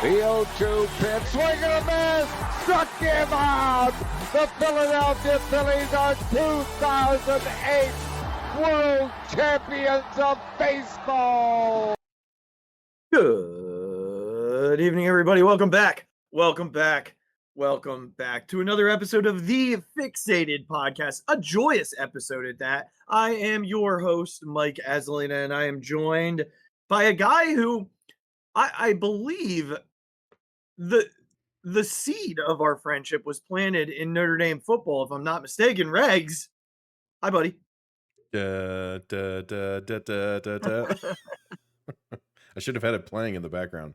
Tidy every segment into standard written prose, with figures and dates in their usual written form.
The 0-2 pitch, swing and a miss, struck him out. The Philadelphia Phillies are 2008 World Champions of Baseball. Good evening, everybody. Welcome back to another episode of the Phixated Podcast, a joyous episode at that. I am your host, Mike Azalina, and I am joined by a guy who I believe the seed of our friendship was planted in Notre Dame football, if I'm not mistaken. Regz, hi, buddy. I should have had it playing in the background.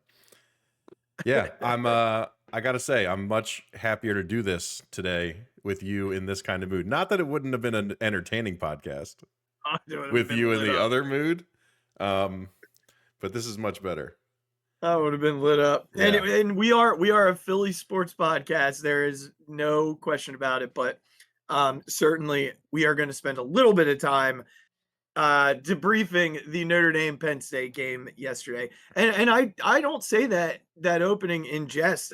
Yeah, I gotta say, I'm much happier to do this today with you in this kind of mood. Not that it wouldn't have been an entertaining podcast with you in the other mood, but this is much better. I would have been lit up. Yeah. And we are a Philly sports podcast. There is no question about it. But certainly we are going to spend a little bit of time debriefing the Notre Dame Penn State game yesterday. And I don't say that opening in jest.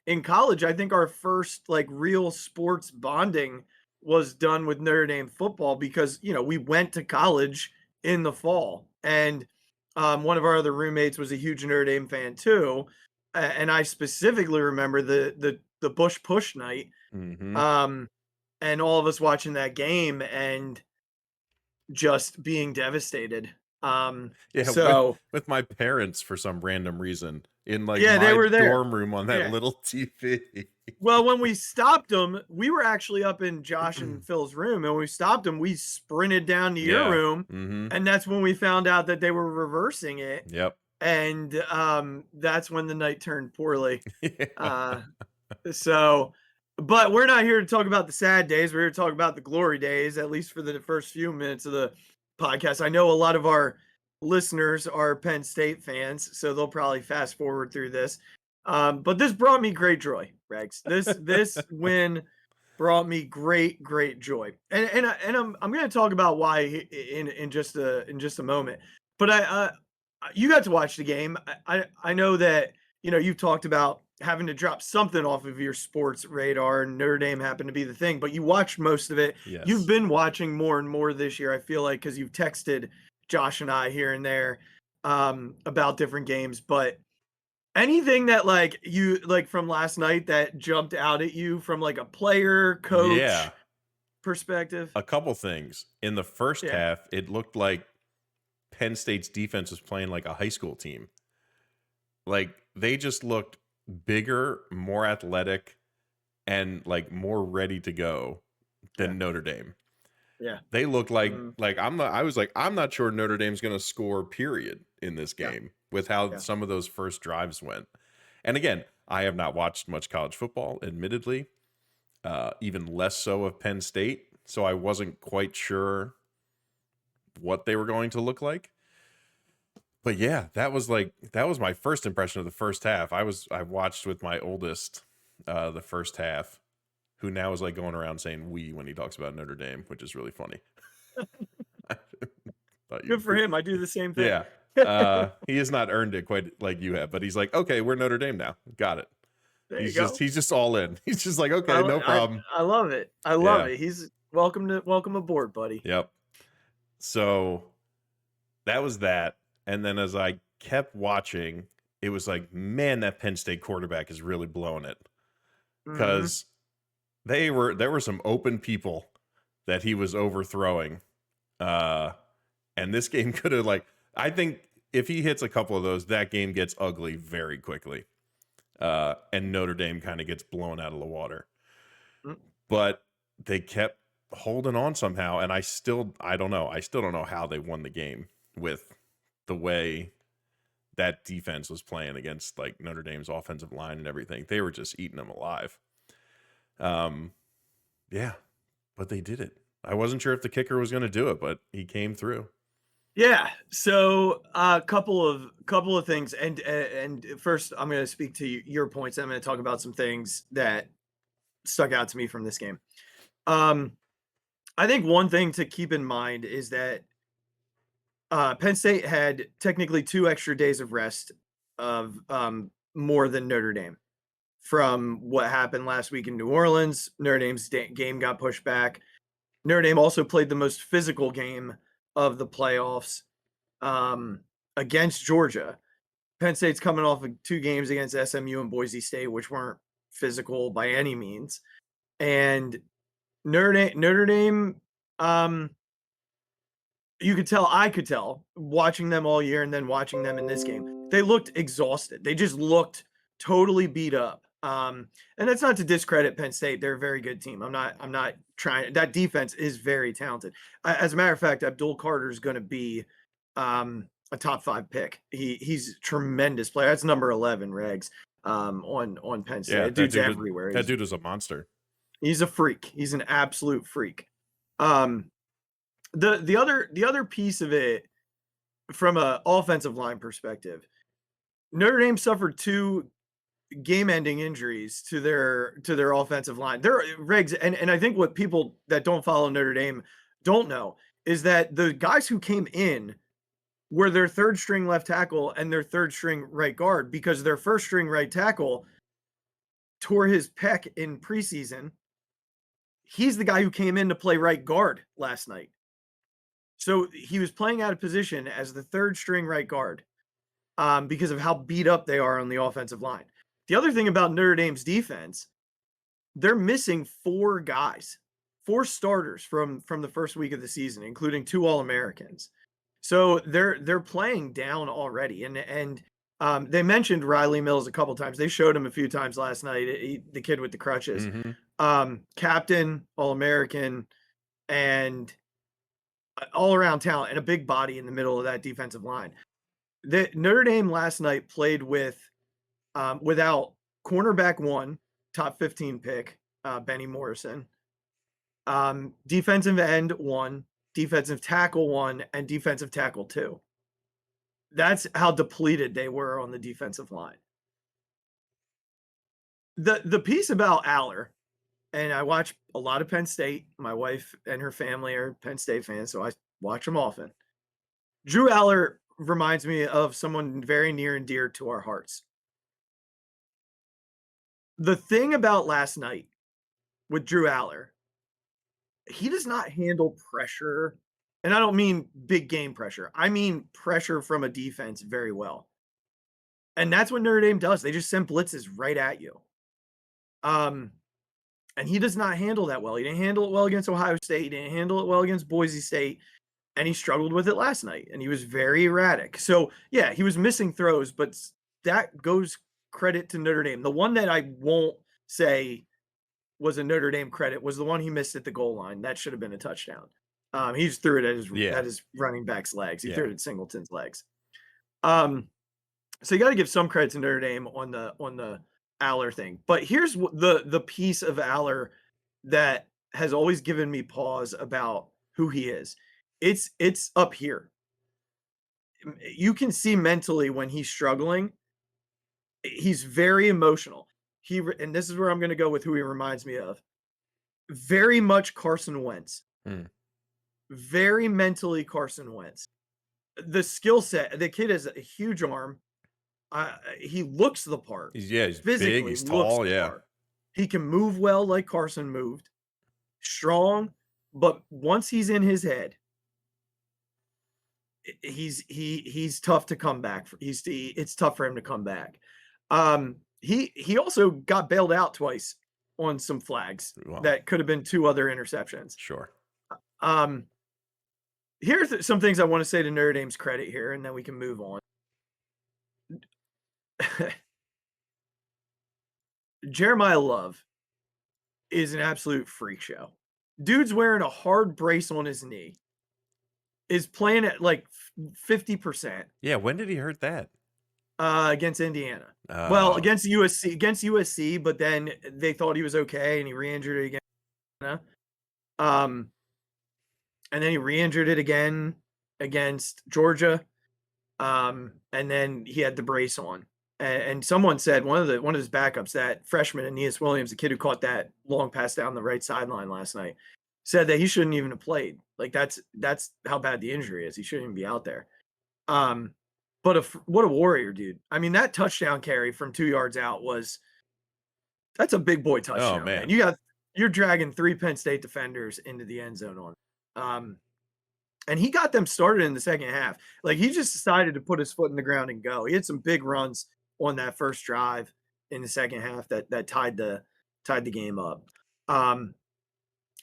In college, I think our first like real sports bonding was done with Notre Dame football because, you know, we went to college in the fall, and one of our other roommates was a huge Notre Dame fan too. And I specifically remember the Bush push night. Mm-hmm. And all of us watching that game and just being devastated. So with my parents for some random reason in like they my were there. dorm room on that little TV. Well, when we stopped them, we were actually up in Josh and Phil's room, and when we stopped them, we sprinted down to your room, and that's when we found out that they were reversing it. Yep. And that's when the night turned poorly. Yeah. But we're not here to talk about the sad days. We're here to talk about the glory days, at least for the first few minutes of the podcast. I know a lot of our listeners are Penn State fans, so they'll probably fast forward through this. But this brought me great joy, Rex. This win brought me great joy, and I'm going to talk about why in just a moment. But you got to watch the game. I know that you talked about having to drop something off of your sports radar, and Notre Dame happened to be the thing. But you watched most of it. Yes. You've been watching more and more this year, I feel like, because you've texted Josh and I here and there about different games. But anything that like from last night that jumped out at you from like a player, coach perspective? A couple things. In the first half, it looked like Penn State's defense was playing like a high school team. Like they just looked bigger, more athletic, and like more ready to go than Notre Dame. Yeah. They looked like I'm not sure Notre Dame's going to score period in this game with how some of those first drives went. And again, I have not watched much college football, admittedly, even less so of Penn State. So I wasn't quite sure what they were going to look like. But yeah, that was my first impression of the first half. I watched with my oldest the first half, who now is like going around saying "we" when he talks about Notre Dame, which is really funny. Good for him. I do the same thing. Yeah. He has not earned it quite like you have, but he's like, okay, we're Notre Dame now. Got it. He's just all in. He's just like, okay, no problem. I love it. I love it. He's welcome aboard, buddy. Yep. So that was that. And then as I kept watching, it was like, man, that Penn State quarterback is really blowing it. Because there were some open people that he was overthrowing. And this game could have I think if he hits a couple of those, that game gets ugly very quickly. And Notre Dame kind of gets blown out of the water. But they kept holding on somehow. And I don't know. I still don't know how they won the game with the way that defense was playing against like Notre Dame's offensive line and everything. They were just eating them alive. But they did it. I wasn't sure if the kicker was going to do it, but he came through. Yeah. So a couple of things. And first I'm going to speak to your points. I'm going to talk about some things that stuck out to me from this game. I think one thing to keep in mind is that Penn State had technically 2 extra days of rest of more than Notre Dame from what happened last week in New Orleans. Notre Dame's game got pushed back. Notre Dame also played the most physical game of the playoffs against Georgia. Penn State's coming off of 2 games against SMU and Boise State, which weren't physical by any means. And Notre Dame, I could tell watching them all year and then watching them in this game, they looked exhausted. They just looked totally beat up. And that's not to discredit Penn State. They're a very good team. I'm not trying. That defense is very talented. As a matter of fact, Abdul Carter is going to be a top 5 pick. He's a tremendous player. That's number 11, Regz, on Penn State. Yeah, that dude's everywhere. That dude is a monster. He's a freak. He's an absolute freak. The other piece of it from an offensive line perspective, Notre Dame suffered 2 game-ending injuries to their offensive line. Regz, and I think what people that don't follow Notre Dame don't know is that the guys who came in were their 3rd string left tackle and their 3rd string right guard, because their 1st string right tackle tore his pec in preseason. He's the guy who came in to play right guard last night. So he was playing out of position as the 3rd string right guard because of how beat up they are on the offensive line. The other thing about Notre Dame's defense, they're missing 4 guys, 4 starters from the first week of the season, including 2 All-Americans. So they're playing down already. And they mentioned Riley Mills a couple times. They showed him a few times last night, the kid with the crutches. Mm-hmm. Captain, All-American, and all-around talent, and a big body in the middle of that defensive line. Notre Dame last night played with without cornerback 1, top 15 pick, Benny Morrison, defensive end 1, defensive tackle 1, and defensive tackle 2. That's how depleted they were on the defensive line. The piece about Aller, and I watch a lot of Penn State. My wife and her family are Penn State fans, so I watch them often. Drew Aller reminds me of someone very near and dear to our hearts. The thing about last night with Drew Aller, he does not handle pressure. And I don't mean big game pressure. I mean pressure from a defense very well. And that's what Notre Dame does. They just send blitzes right at you. And he does not handle that well. He didn't handle it well against Ohio State. He didn't handle it well against Boise State. And he struggled with it last night. And he was very erratic. So, yeah, he was missing throws, but that goes credit to Notre Dame. The one that I won't say was a Notre Dame credit was the one he missed at the goal line. That should have been a touchdown. He just threw it at his running back's legs. He threw it at Singleton's legs. So you got to give some credit to Notre Dame on the Aller thing. But here's the piece of Aller that has always given me pause about who he is. It's up here. You can see mentally when he's struggling. He's very emotional. And this is where I'm going to go with who he reminds me of. Very much Carson Wentz. Very mentally Carson Wentz. The skill set, the kid has a huge arm. He looks the part. He's big, he's tall, part. He can move well like Carson moved. Strong, but once he's in his head, he's tough to come back. It's tough for him to come back. He also got bailed out twice on some flags that could have been 2 other interceptions. Sure. Here's some things I want to say to Notre Dame's credit here, and then we can move on. Jeremiah Love is an absolute freak show. Dude's wearing a hard brace on his knee. Is playing at like 50%. Yeah, when did he hurt that? Against Indiana. Well, against USC, but then they thought he was okay and he re-injured it against Indiana. And then he re-injured it again against Georgia. And then he had the brace on. And someone said one of his backups, that freshman Aeneas Williams, the kid who caught that long pass down the right sideline last night, said that he shouldn't even have played. Like that's how bad the injury is. He shouldn't even be out there. But what a warrior, dude. I mean, that touchdown carry from 2 yards out that's a big boy touchdown, man. You're dragging 3 Penn State defenders into the end zone on. And he got them started in the second half. Like, he just decided to put his foot in the ground and go. He had some big runs on that first drive in the second half that tied the game up.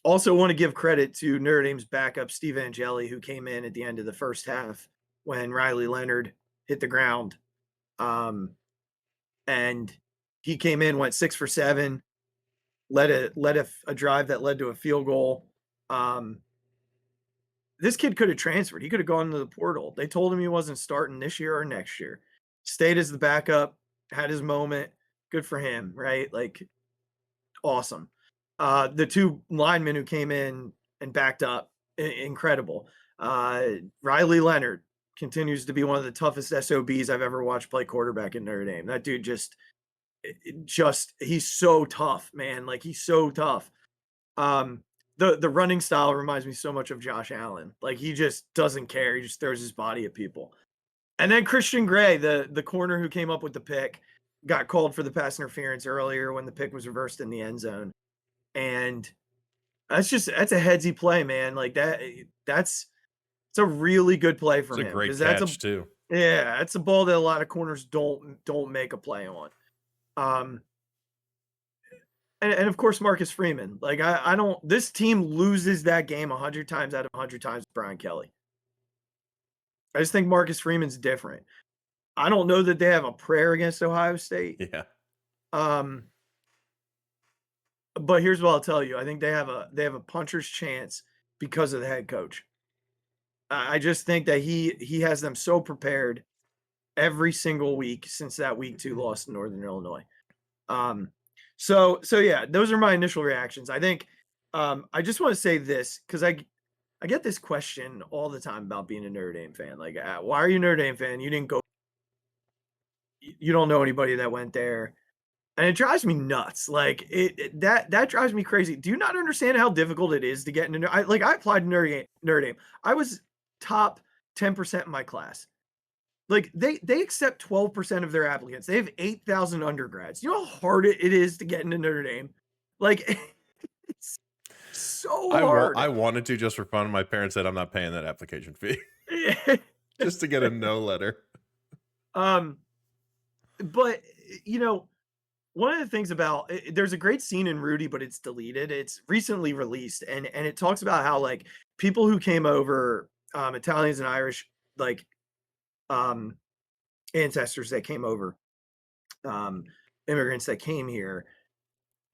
Also want to give credit to Notre Dame's backup, Steve Angeli, who came in at the end of the first half when Riley Leonard hit the ground. And he came in, went 6 for 7, led a drive that led to a field goal. This kid could have transferred. He could have gone to the portal. They told him he wasn't starting this year or next year. Stayed as the backup, had his moment. Good for him, right? Like, awesome. The 2 linemen who came in and backed up, incredible. Riley Leonard continues to be one of the toughest SOBs I've ever watched play quarterback in Notre Dame. That dude he's so tough, man. Like, he's so tough. The running style reminds me so much of Josh Allen. Like, he just doesn't care. He just throws his body at people. And then Christian Gray, the corner who came up with the pick, got called for the pass interference earlier when the pick was reversed in the end zone. And that's a headsy play, man. Like, it's a really good play from him. It's a great catch too. Yeah, it's a ball that a lot of corners don't make a play on. And of course, Marcus Freeman. Like, I don't. This team loses that game 100 times out of 100 times with Brian Kelly. I just think Marcus Freeman's different. I don't know that they have a prayer against Ohio State. Yeah. But here's what I'll tell you. I think they have a puncher's chance because of the head coach. I just think that he has them so prepared every single week since that week 2 loss to Northern Illinois. So yeah, those are my initial reactions. I think I just want to say this because I get this question all the time about being a Notre Dame fan. Like, why are you a Notre Dame fan? You didn't go. You don't know anybody that went there. And it drives me nuts. Like, that drives me crazy. Do you not understand how difficult it is to get into? I applied to Notre Dame. I was top 10% in my class. Like, they accept 12% of their applicants. They have 8,000 undergrads. You know how hard it is to get into Notre Dame? Like, it's so hard. I wanted to just for fun. My parents said I'm not paying that application fee. Just to get a no letter. But, one of the things about there's a great scene in Rudy, but it's deleted. It's recently released, and it talks about how, like, people who came over, Italians and Irish, like, ancestors that came over, immigrants that came here,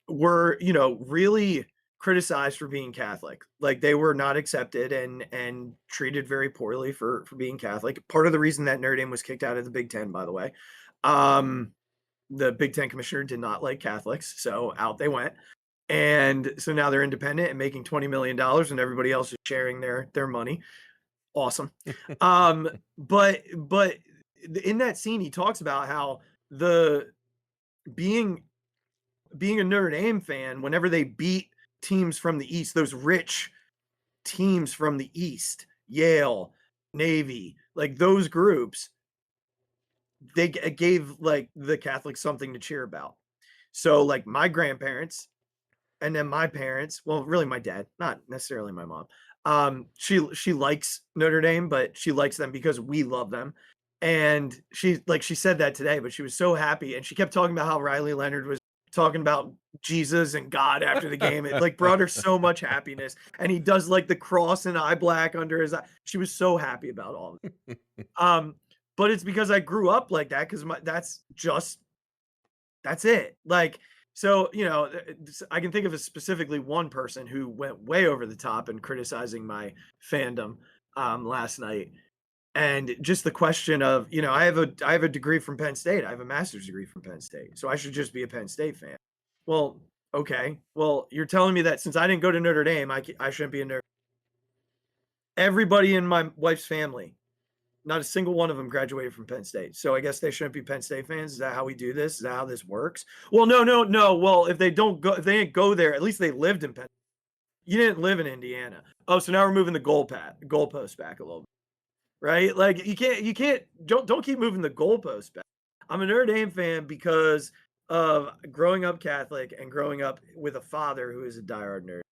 were, really criticized for being Catholic. Like, they were not accepted and treated very poorly for being Catholic. Part of the reason that Notre Dame was kicked out of the Big Ten, by the way. The Big Ten commissioner did not like Catholics, so out they went. And so now they're independent and making $20 million, and everybody else is sharing their money. Awesome. But in that scene, he talks about how being a Notre Dame fan, whenever they beat teams from the East, those rich teams from the East, Yale, Navy, like those groups, they gave, like, the Catholics something to cheer about. So, like, my grandparents and then my parents, well, really my dad, not necessarily my mom. She likes Notre Dame, but she likes them because we love them. And she said that today, but she was so happy. And she kept talking about how Riley Leonard was talking about Jesus and God after the game. It, like, brought her so much happiness. And he does, like, the cross and eye black under his eye. She was so happy about all of it. But it's because I grew up like that, because that's it. Like, so, I can think of specifically one person who went way over the top in criticizing my fandom last night. And just the question of, I have a degree from Penn State. I have a master's degree from Penn State. So I should just be a Penn State fan. Well, okay. Well, you're telling me that since I didn't go to Notre Dame, I shouldn't be a Notre Dame. Everybody in my wife's family, not a single one of them graduated from Penn State. So I guess they shouldn't be Penn State fans. Is that how we do this? Is that how this works? Well, no. Well, if they didn't go there, at least they lived in Penn. You didn't live in Indiana. Oh, so now we're moving the goalpost back a little bit, right? Like, you can't don't keep moving the goalposts back. I'm a Notre Dame fan because of growing up Catholic and growing up with a father who is a diehard Notre Dame.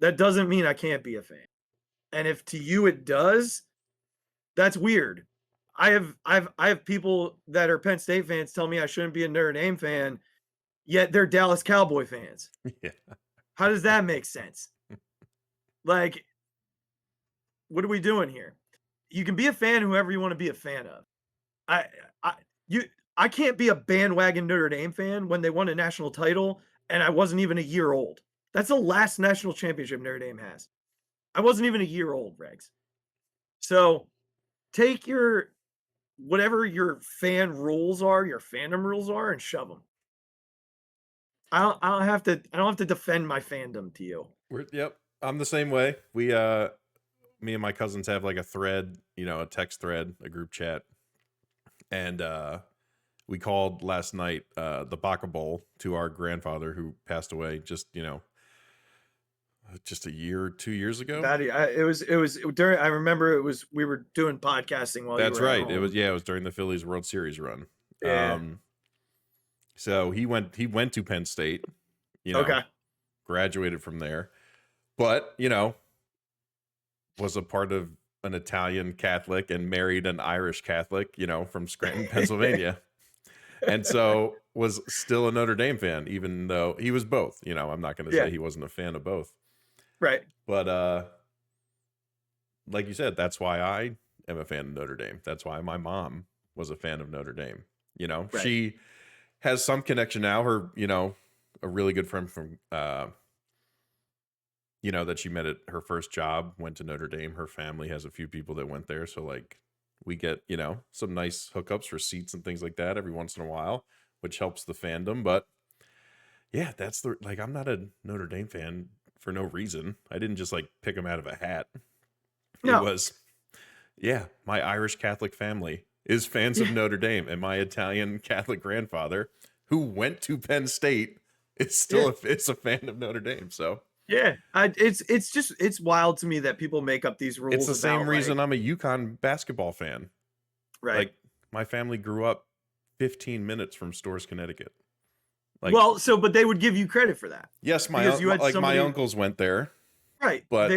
That doesn't mean I can't be a fan. And if to you it does, that's weird. I have people that are Penn State fans tell me I shouldn't be a Notre Dame fan, yet they're Dallas Cowboy fans. Yeah. How does that make sense? Like, what are we doing here? You can be a fan whoever you want to be a fan of. I can't be a bandwagon Notre Dame fan when they won a national title and I wasn't even a year old. That's the last national championship Notre Dame has. I wasn't even a year old, Regz. So take your whatever your fan rules are, your fandom rules are, and shove them. I don't have to defend my fandom to you. Yep, I'm the same way. We me and my cousins have like a thread, a text thread, a group chat, and we called last night the Baka Bowl to our grandfather who passed away just a year or 2 years ago. It was during. I remember we were doing podcasting while. That's you were right. at home. It was during the Phillies World Series run. Yeah. So he went to Penn State. Okay. Graduated from there, but was a part of an Italian Catholic and married an Irish Catholic. From Scranton, Pennsylvania. And so was still a Notre Dame fan, even though he was both. I'm not going to say he wasn't a fan of both. Right. But like you said, that's why I am a fan of Notre Dame. That's why my mom was a fan of Notre Dame. Right. She has some connection now. Her, a really good friend from, that she met at her first job, went to Notre Dame. Her family has a few people that went there. So like we get, some nice hookups for seats and things like that every once in a while, which helps the fandom. But yeah, I'm not a Notre Dame fan for no reason. I didn't just like pick them out of a hat. No. It was, my Irish Catholic family is fans of Notre Dame, and my Italian Catholic grandfather, who went to Penn State, is still is a fan of Notre Dame. So yeah, it's wild to me that people make up these rules. It's the same reason I'm a UConn basketball fan. Right. Like my family grew up 15 minutes from Storrs, Connecticut. Like, but they would give you credit for that. Yes, my uncles went there. Right. But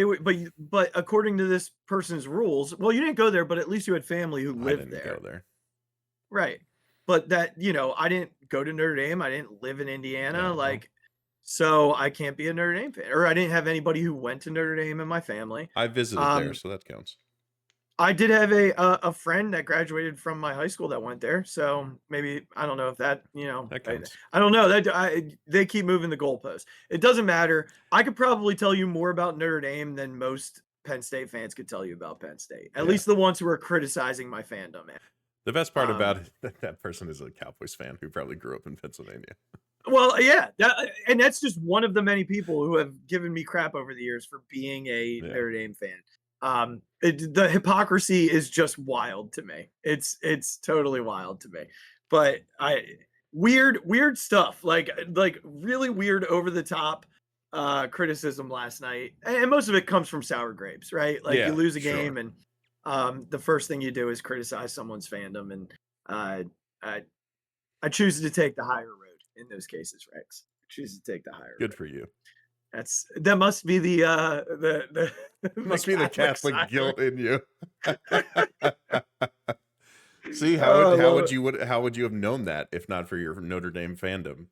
but according to this person's rules, well, you didn't go there, but at least you had family who lived there. I didn't go there. Right. But that, I didn't go to Notre Dame. I didn't live in Indiana. So I can't be a Notre Dame fan. Or I didn't have anybody who went to Notre Dame in my family. I visited there, so that counts. I did have a friend that graduated from my high school that went there. So maybe, I don't know if that, that counts. I don't know that they keep moving the goalposts. It doesn't matter. I could probably tell you more about Notre Dame than most Penn State fans could tell you about Penn State. At least the ones who are criticizing my fandom. The best part about it, that person is a Cowboys fan who probably grew up in Pennsylvania. Well, yeah. And that's just one of the many people who have given me crap over the years for being a Notre Dame fan. The hypocrisy is just wild to me. It's totally wild to me. But weird stuff, like really weird, over the top criticism last night, and most of it comes from sour grapes, right? Like you lose a game, and the first thing you do is criticize someone's fandom, and I choose to take the higher road in those cases, Regz. I choose to take the higher. Good road. for you. That must be the must be the Catholic guilt in you. See, how would you have known that if not for your Notre Dame fandom?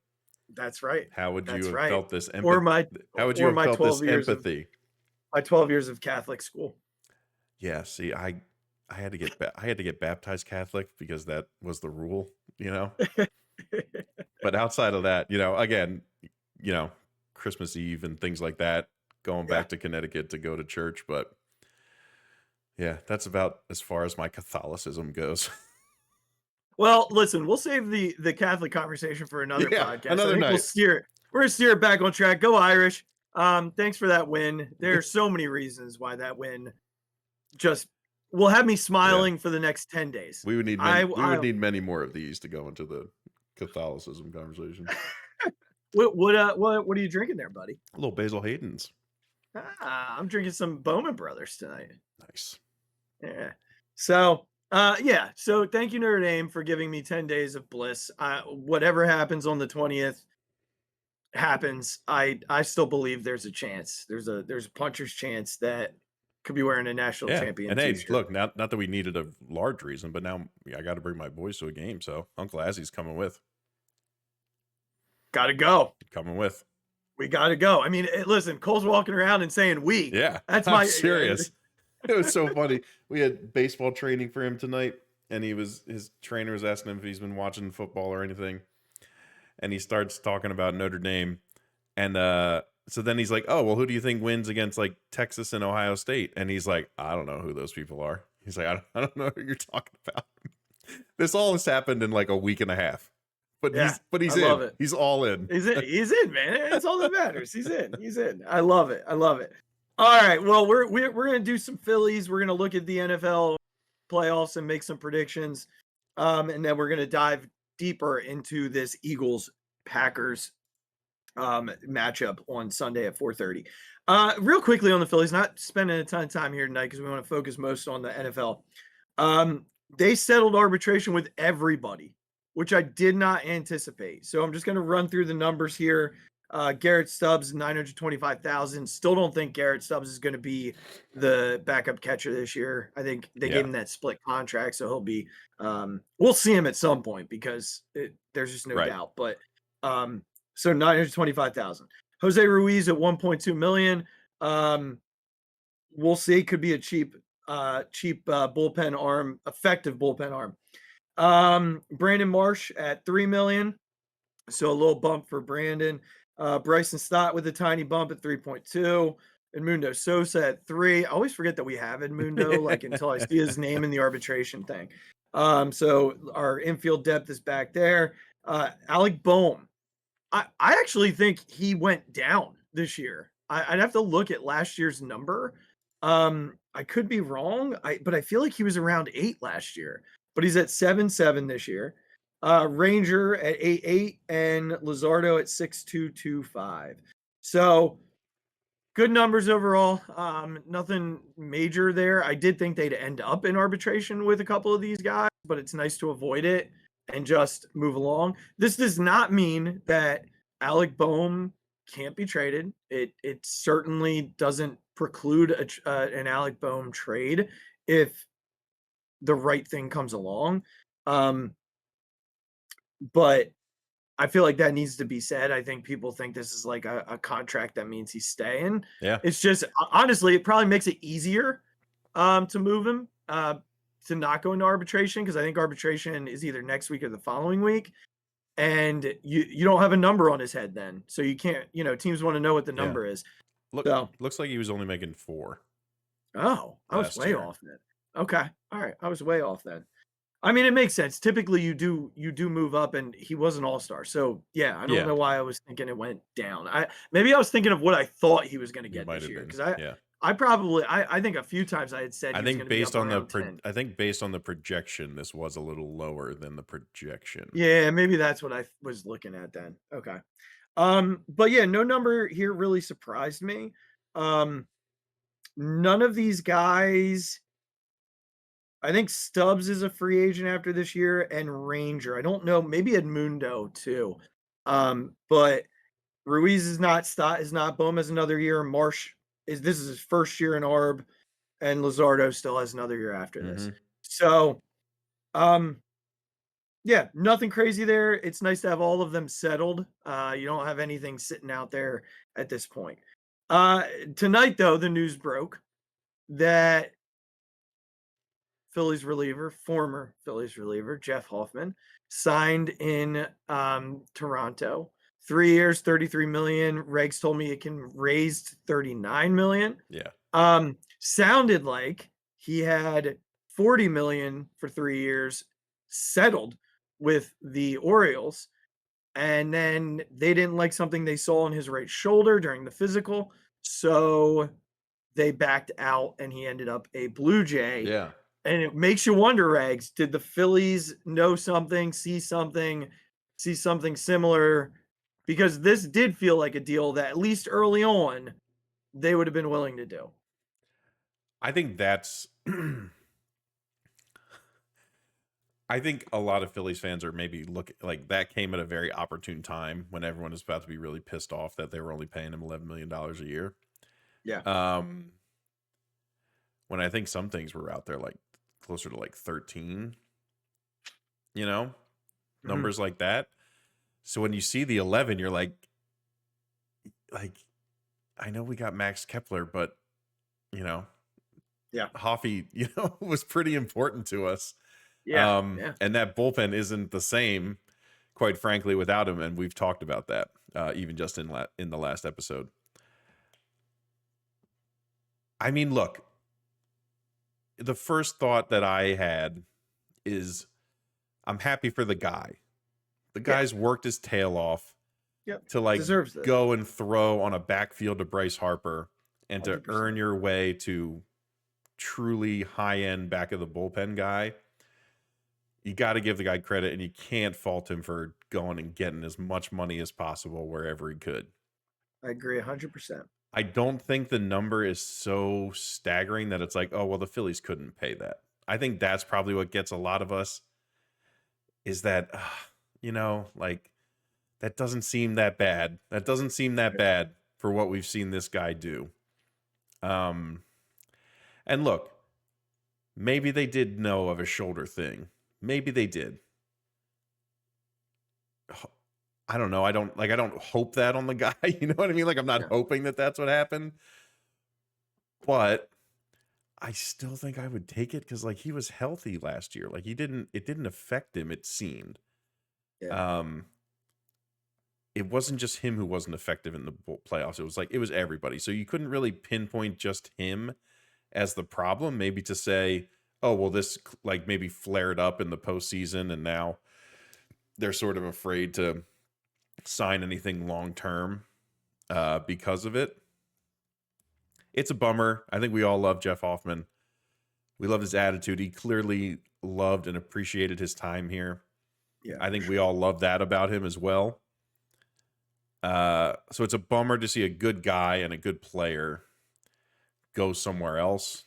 That's right. How would you have felt this empathy? How would you have felt this empathy? My 12 years of Catholic school. Yeah, see, I had to get baptized Catholic because that was the rule, But outside of that, again, Christmas Eve and things like that, going back to Connecticut to go to church. But yeah, that's about as far as my Catholicism goes. Well, listen, we'll save the Catholic conversation for another podcast. Another night. We're going to steer it back on track. Go Irish. Thanks for that win. There are so many reasons why that win just will have me smiling for the next 10 days. We would need many more of these to go into the Catholicism conversation. What are you drinking there, buddy? A little Basil Hayden's. I'm drinking some Bowman Brothers tonight. Nice. Yeah. So Yeah. So thank you, Notre Dame, for giving me 10 days of bliss. Whatever happens on the 20th happens. I still believe there's a chance. There's a puncher's chance that could be wearing a national Yeah. champion And hey, t-shirt. look, not that we needed a large reason, but now I got to bring my boys to a game. So Uncle Azzy's coming with. Gotta go. Coming with. We gotta go. I mean, listen, Cole's walking around and saying we. Yeah. That's I'm serious. It was so funny. We had baseball training for him tonight, and his trainer was asking him if he's been watching football or anything. And he starts talking about Notre Dame. And so then he's like, oh, well, who do you think wins against like Texas and Ohio State? And he's like, I don't know who those people are. He's like, I don't know who you're talking about. This all has happened in like a week and a half. But Yeah, he's I in. love it. He's all in. He's in, man. That's all that matters. He's in. I love it. All right. Well, we're gonna do some Phillies. We're gonna look at the NFL playoffs and make some predictions. And then we're gonna dive deeper into this Eagles Packers matchup on Sunday at 4:30. Real quickly on the Phillies, not spending a ton of time here tonight because we want to focus most on the NFL. They settled arbitration with everybody, which I did not anticipate. So I'm just going to run through the numbers here. Garrett Stubbs, $925,000. Still don't think Garrett Stubbs is going to be the backup catcher this year. I think they gave him that split contract, so he'll be. We'll see him at some point because there's just no doubt. But so $925,000. Jose Ruiz at $1.2 million. We'll see. Could be a cheap bullpen arm, effective bullpen arm. Brandon Marsh at $3 million. So a little bump for Brandon. Bryson Stott with a tiny bump at 3.2. Edmundo Sosa at 3. I always forget that we have Edmundo, like until I see his name in the arbitration thing. So our infield depth is back there. Alec Boehm. I actually think he went down this year. I'd have to look at last year's number. I could be wrong, but I feel like he was around 8 last year. But he's at 7.7 this year. Ranger at 8.8 and Luzardo at 6.225. So good numbers overall. Nothing major there. I did think they'd end up in arbitration with a couple of these guys, but it's nice to avoid it and just move along. This does not mean that Alec Boehm can't be traded. It certainly doesn't preclude an Alec Boehm trade if the right thing comes along. But I feel like that needs to be said. I think people think this is like a contract that means he's staying. Yeah. It's just, honestly, it probably makes it easier to move him to not go into arbitration, because I think arbitration is either next week or the following week. And you don't have a number on his head then. So you can't, teams want to know what the number is. Looks like he was only making 4. Oh, I was way off then. Okay. All right. I was way off then. I mean, it makes sense. Typically you do move up, and he was an all-star. So yeah, I don't know why I was thinking it went down. Maybe I was thinking of what I thought he was going to get this year. Because I think a few times I had said I think based on the projection, this was a little lower than the projection. Yeah, maybe that's what I was looking at then. Okay. But yeah, no number here really surprised me. None of these guys. I think Stubbs is a free agent after this year, and Ranger. I don't know, maybe Edmundo too. But Ruiz is not. Stott is not. Boehm has another year. Marsh this is his first year in ARB, and Luzardo still has another year after this. So, yeah, nothing crazy there. It's nice to have all of them settled. You don't have anything sitting out there at this point. Tonight, though, the news broke that former Phillies reliever, Jeff Hoffman, signed in Toronto. 3 years, $33 million. Regz told me it can raise to $39 million. Yeah. Sounded like he had $40 million for 3 years settled with the Orioles. And then they didn't like something they saw on his right shoulder during the physical. So they backed out, and he ended up a Blue Jay. Yeah. And it makes you wonder, Regz, did the Phillies know something, see something similar? Because this did feel like a deal that, at least early on, they would have been willing to do. I think that's I think a lot of Phillies fans are maybe like that came at a very opportune time when everyone is about to be really pissed off that they were only paying him $11 million a year. Yeah. When I think some things were out there like closer to like 13, numbers like that. So when you see the 11, you're like, I know we got Max Kepler, but Yeah. Hoffy, was pretty important to us. Yeah. And that bullpen isn't the same, quite frankly, without him. And we've talked about that, even just in the last episode. I mean, look, the first thought that I had is I'm happy for the guy. The guy's worked his tail off to like Deserves this. go and throw on a backfield to Bryce Harper and to 100%. earn your way to truly high-end back of the bullpen guy. You got to give the guy credit, and you can't fault him for going and getting as much money as possible wherever he could. I agree 100%. I don't think the number is so staggering that it's like, oh, well, the Phillies couldn't pay that. I think that's probably what gets a lot of us is that, like that doesn't seem that bad. That doesn't seem that bad for what we've seen this guy do. And look, maybe they did know of a shoulder thing. Maybe they did. I don't know. I don't hope that on the guy. You know what I mean? Like, I'm not hoping that that's what happened. But I still think I would take it because, like, he was healthy last year. Like, it didn't affect him, it seemed. Yeah. It wasn't just him who wasn't effective in the playoffs. It was everybody. So you couldn't really pinpoint just him as the problem. Maybe to say, oh, well, this like maybe flared up in the postseason and now they're sort of afraid to sign anything long term because of it. It's a bummer. I think we all love Jeff Hoffman. We love his attitude. He clearly loved and appreciated his time here. Yeah, I think we all love that about him as well. So it's a bummer to see a good guy and a good player go somewhere else.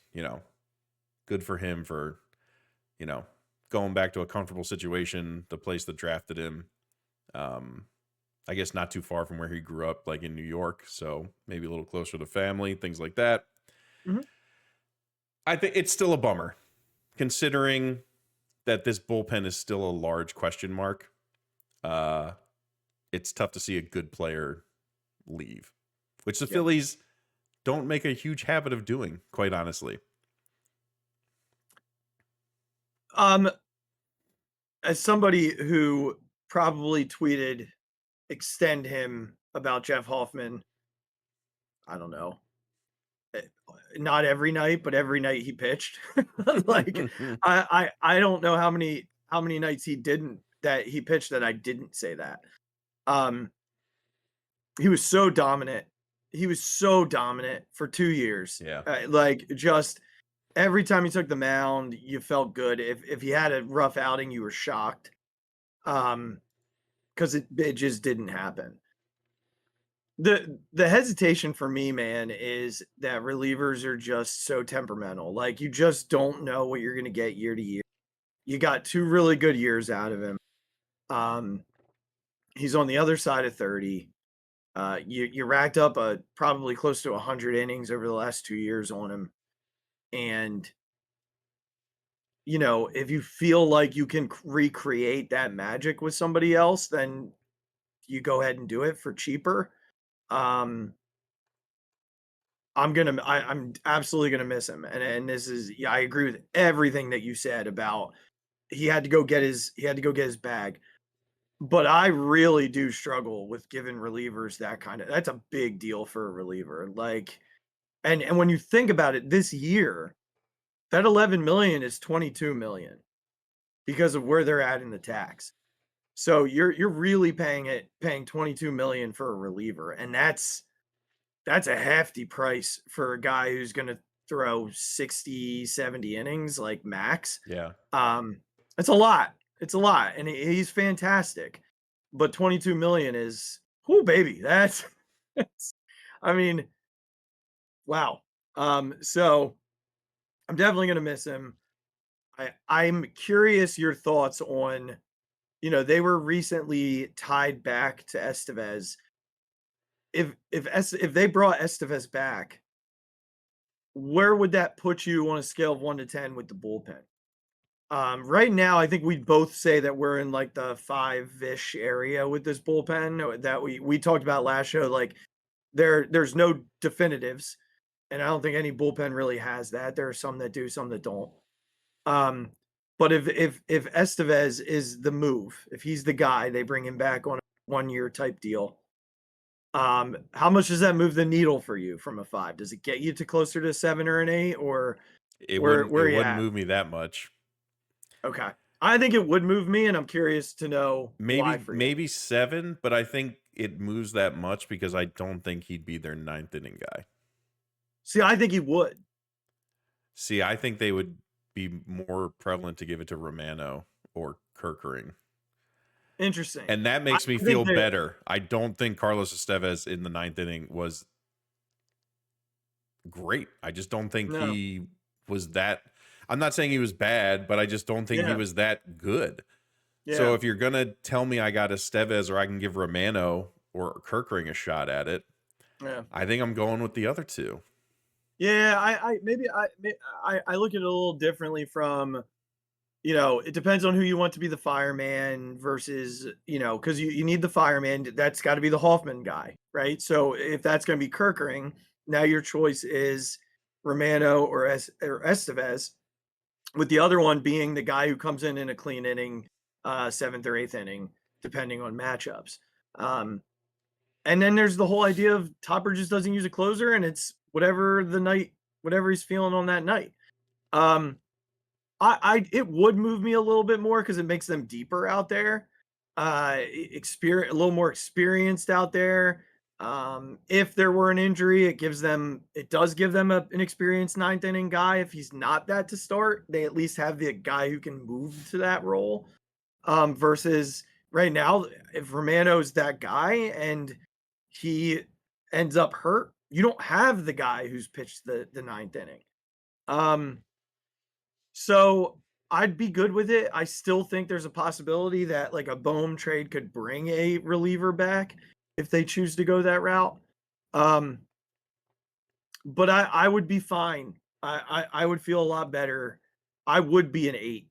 Good for him for, going back to a comfortable situation, the place that drafted him. I guess not too far from where he grew up, like in New York. So maybe a little closer to family, things like that. Mm-hmm. I think it's still a bummer considering that this bullpen is still a large question mark. It's tough to see a good player leave, which the Phillies don't make a huge habit of doing, quite honestly. As somebody who probably tweeted extend him about Jeff Hoffman, I don't know, not every night, but every night he pitched. Like I don't know how many nights he pitched that I didn't say that. He was so dominant. He was so dominant for 2 years. Yeah. Like just every time he took the mound, you felt good. If he had a rough outing, you were shocked. Because it just didn't happen. The hesitation for me, man, is that relievers are just so temperamental. Like you just don't know what you're gonna get year to year. You got 2 really good years out of him. He's on the other side of 30. You racked up probably close to 100 innings over the last 2 years on him. And, if you feel like you can recreate that magic with somebody else, then you go ahead and do it for cheaper. I'm absolutely gonna miss him. And this is, I agree with everything that you said about he had to go get his bag. But I really do struggle with giving relievers that's a big deal for a reliever. Like, and when you think about it this year, that 11 million is 22 million because of where they're at in the tax. So you're really paying 22 million for a reliever. And that's a hefty price for a guy who's going to throw 60, 70 innings like max. Yeah. It's a lot. It's a lot. And he's fantastic. But 22 million is, whoo, baby. That's I mean, wow. So I'm definitely going to miss him. I'm curious your thoughts on, they were recently tied back to Estevez. If they brought Estevez back, where would that put you on a scale of 1 to 10 with the bullpen? Right now, I think we'd both say that we're in like the 5-ish area with this bullpen that we talked about last show. Like there's no definitives, and I don't think any bullpen really has that. There are some that do, some that don't. Um, but if Estevez is the move, if he's the guy, they bring him back on a 1-year type deal. How much does that move the needle for you from a 5? Does it get you to closer to 7 or an 8, or It where wouldn't you at? move me that much. Okay. I think it would move me, and I'm curious to know why for you. Maybe 7, but I think it moves that much because I don't think he'd be their 9th inning guy. See, I think he would. See, I think they would be more prevalent to give it to Romano or Kerkering. Interesting. And that makes me feel better. I don't think Carlos Estevez in the 9th inning was great. I just don't think he was that. I'm not saying he was bad, but I just don't think he was that good. Yeah. So if you're going to tell me I got Estevez or I can give Romano or Kerkering a shot at it, I think I'm going with the other two. Yeah, I look at it a little differently from, it depends on who you want to be the fireman versus, because you need the fireman. That's got to be the Hoffman guy, right? So if that's going to be Kerkering, now your choice is Romano or Estevez, with the other one being the guy who comes in a clean inning, 7th or 8th inning, depending on matchups. And then there's the whole idea of Topper just doesn't use a closer, and it's whatever he's feeling on that night. It would move me a little bit more because it makes them deeper out there, a little more experienced out there. If there were an injury, it does give them an experienced 9th inning guy. If he's not that to start, they at least have the guy who can move to that role. Versus right now, if Romano's that guy and he ends up hurt, you don't have the guy who's pitched the 9th inning. So I'd be good with it. I still think there's a possibility that like a Bohm trade could bring a reliever back if they choose to go that route. But I would be fine. I would feel a lot better. I would be an 8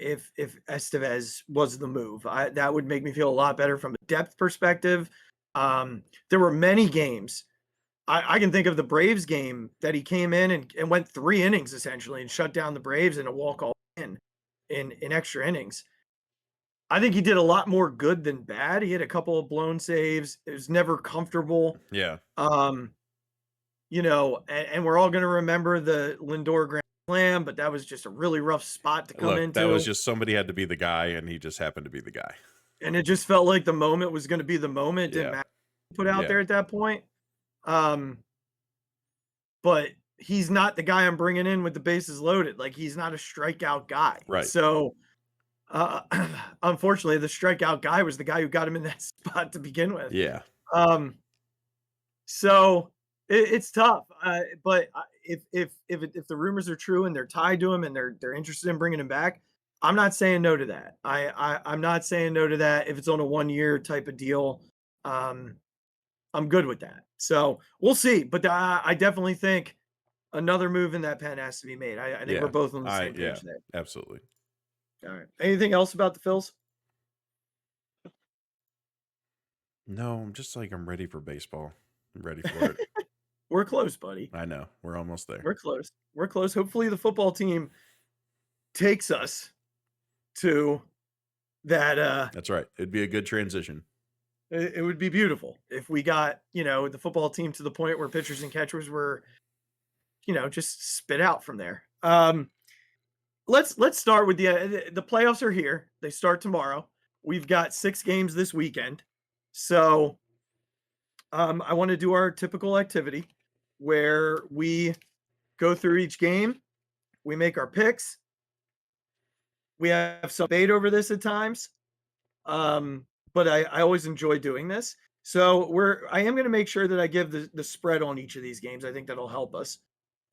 if Estevez was the move. That would make me feel a lot better from a depth perspective. There were many games. I can think of the Braves game that he came in and went 3 innings essentially and shut down the Braves in a walk-off in extra innings. I think he did a lot more good than bad. He had a couple of blown saves. It was never comfortable. Yeah. And we're all going to remember the Lindor grand slam, but that was just a really rough spot to come into. That was just somebody had to be the guy, and he just happened to be the guy. And it just felt like the moment was going to be the moment. Didn't matter put out there at that point. But he's not the guy I'm bringing in with the bases loaded. Like he's not a strikeout guy. Right. So, unfortunately, the strikeout guy was the guy who got him in that spot to begin with. Yeah. So it's tough. But if the rumors are true and they're tied to him and they're interested in bringing him back, I'm not saying no to that. I'm not saying no to that if it's on a 1-year type of deal. I'm good with that. So we'll see. But I definitely think another move in that pen has to be made. I think we're both on the same page there. Absolutely. All right. Anything else about the Phils? No, I'm ready for baseball. I'm ready for it. We're close, buddy. I know. We're almost there. We're close. We're close. Hopefully the football team takes us to that. That's right. It'd be a good transition. It would be beautiful if we got, the football team to the point where pitchers and catchers were, just spit out from there. Let's start with the playoffs are here. They start tomorrow. We've got 6 games this weekend. So I want to do our typical activity where we go through each game. We make our picks. We have some debate over this at times. But I always enjoy doing this. So I am going to make sure that I give the spread on each of these games. I think that'll help us.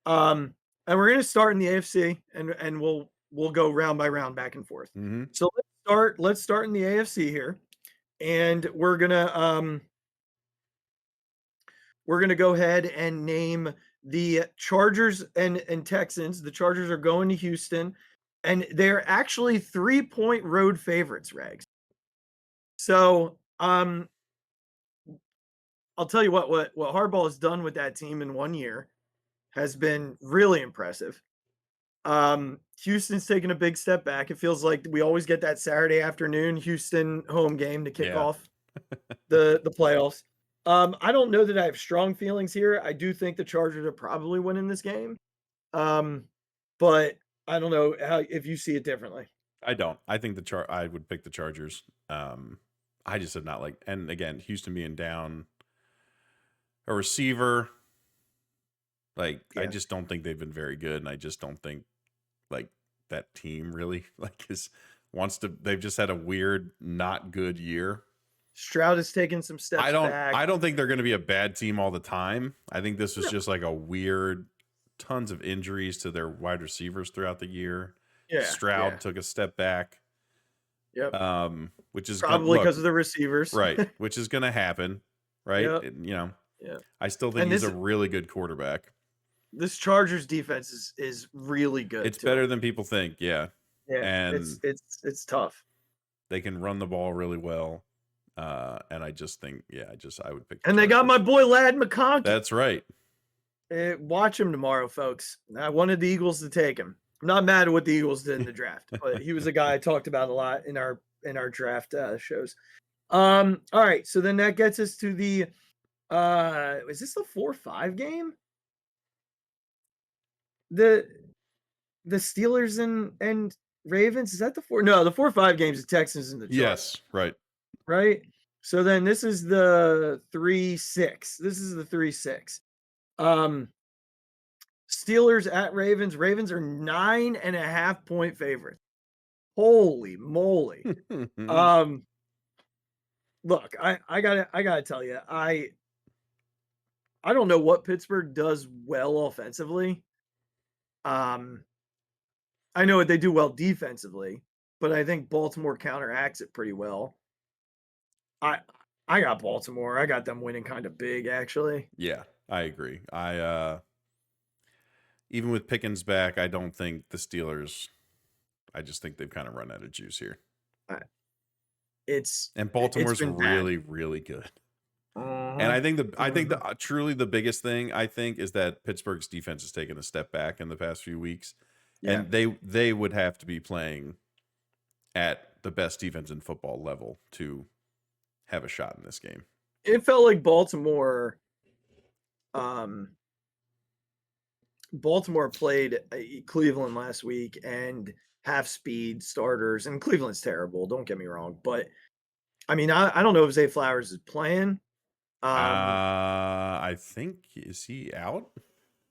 And we're going to start in the AFC and we'll we'll go round by round, back and forth. Mm-hmm. So let's start in the AFC here, and we're gonna go ahead and name the Chargers and Texans. The Chargers are going to Houston, and they're actually 3-point road favorites, Regs. So I'll tell you what Harbaugh has done with that team in 1 year has been really impressive. Houston's taken a big step back. It feels like we always get that Saturday afternoon Houston home game to kick off the playoffs. I don't know that I have strong feelings here. I do think the Chargers are probably winning this game. But I don't know if you see it differently. I don't. I think I would pick the Chargers. I just have not and again, Houston being down a receiver, I just don't think they've been very good, and I just don't think that team really they've just had a weird, not good year. Stroud has taken some steps back. I don't think they're going to be a bad team all the time. I think this was just a weird, tons of injuries to their wide receivers throughout the year. Yeah, Stroud took a step back. Yep. Which is probably because of the receivers, right? Which is going to happen, right? Yep. I still think he's a really good quarterback. This Chargers defense is really good. It's better than people think. Yeah. Yeah. And it's tough. They can run the ball really well. And I just think, I would pick. And they got my boy Ladd McConkey. That's right. Watch him tomorrow, folks. I wanted the Eagles to take him. I'm not mad at what the Eagles did in the draft, but he was a guy I talked about a lot in our draft shows. All right, so then that gets us to the is this the 4-5 game? The Steelers and Ravens, is that the 4-5 games, the Texans and the Chargers. Yes, right. So then this is the 3-6. This is the 3-6. Steelers at Ravens. Ravens are 9.5 point favorites. Holy moly. Look, I gotta tell you, I don't know what Pittsburgh does well offensively. I know what they do well defensively, but I think Baltimore counteracts it pretty well. I got Baltimore. I got them winning kind of big, actually. Yeah, I agree. Even with Pickens back, I don't think the Steelers. I just think they've kind of run out of juice here. And Baltimore's really, really good. And I think truly the biggest thing is that Pittsburgh's defense has taken a step back in the past few weeks, and they would have to be playing at the best defense in football level to have a shot in this game. It felt like Baltimore played Cleveland last week and half-speed starters, and Cleveland's terrible, don't get me wrong, but I mean, I don't know if Zay Flowers is playing. I think, is he out?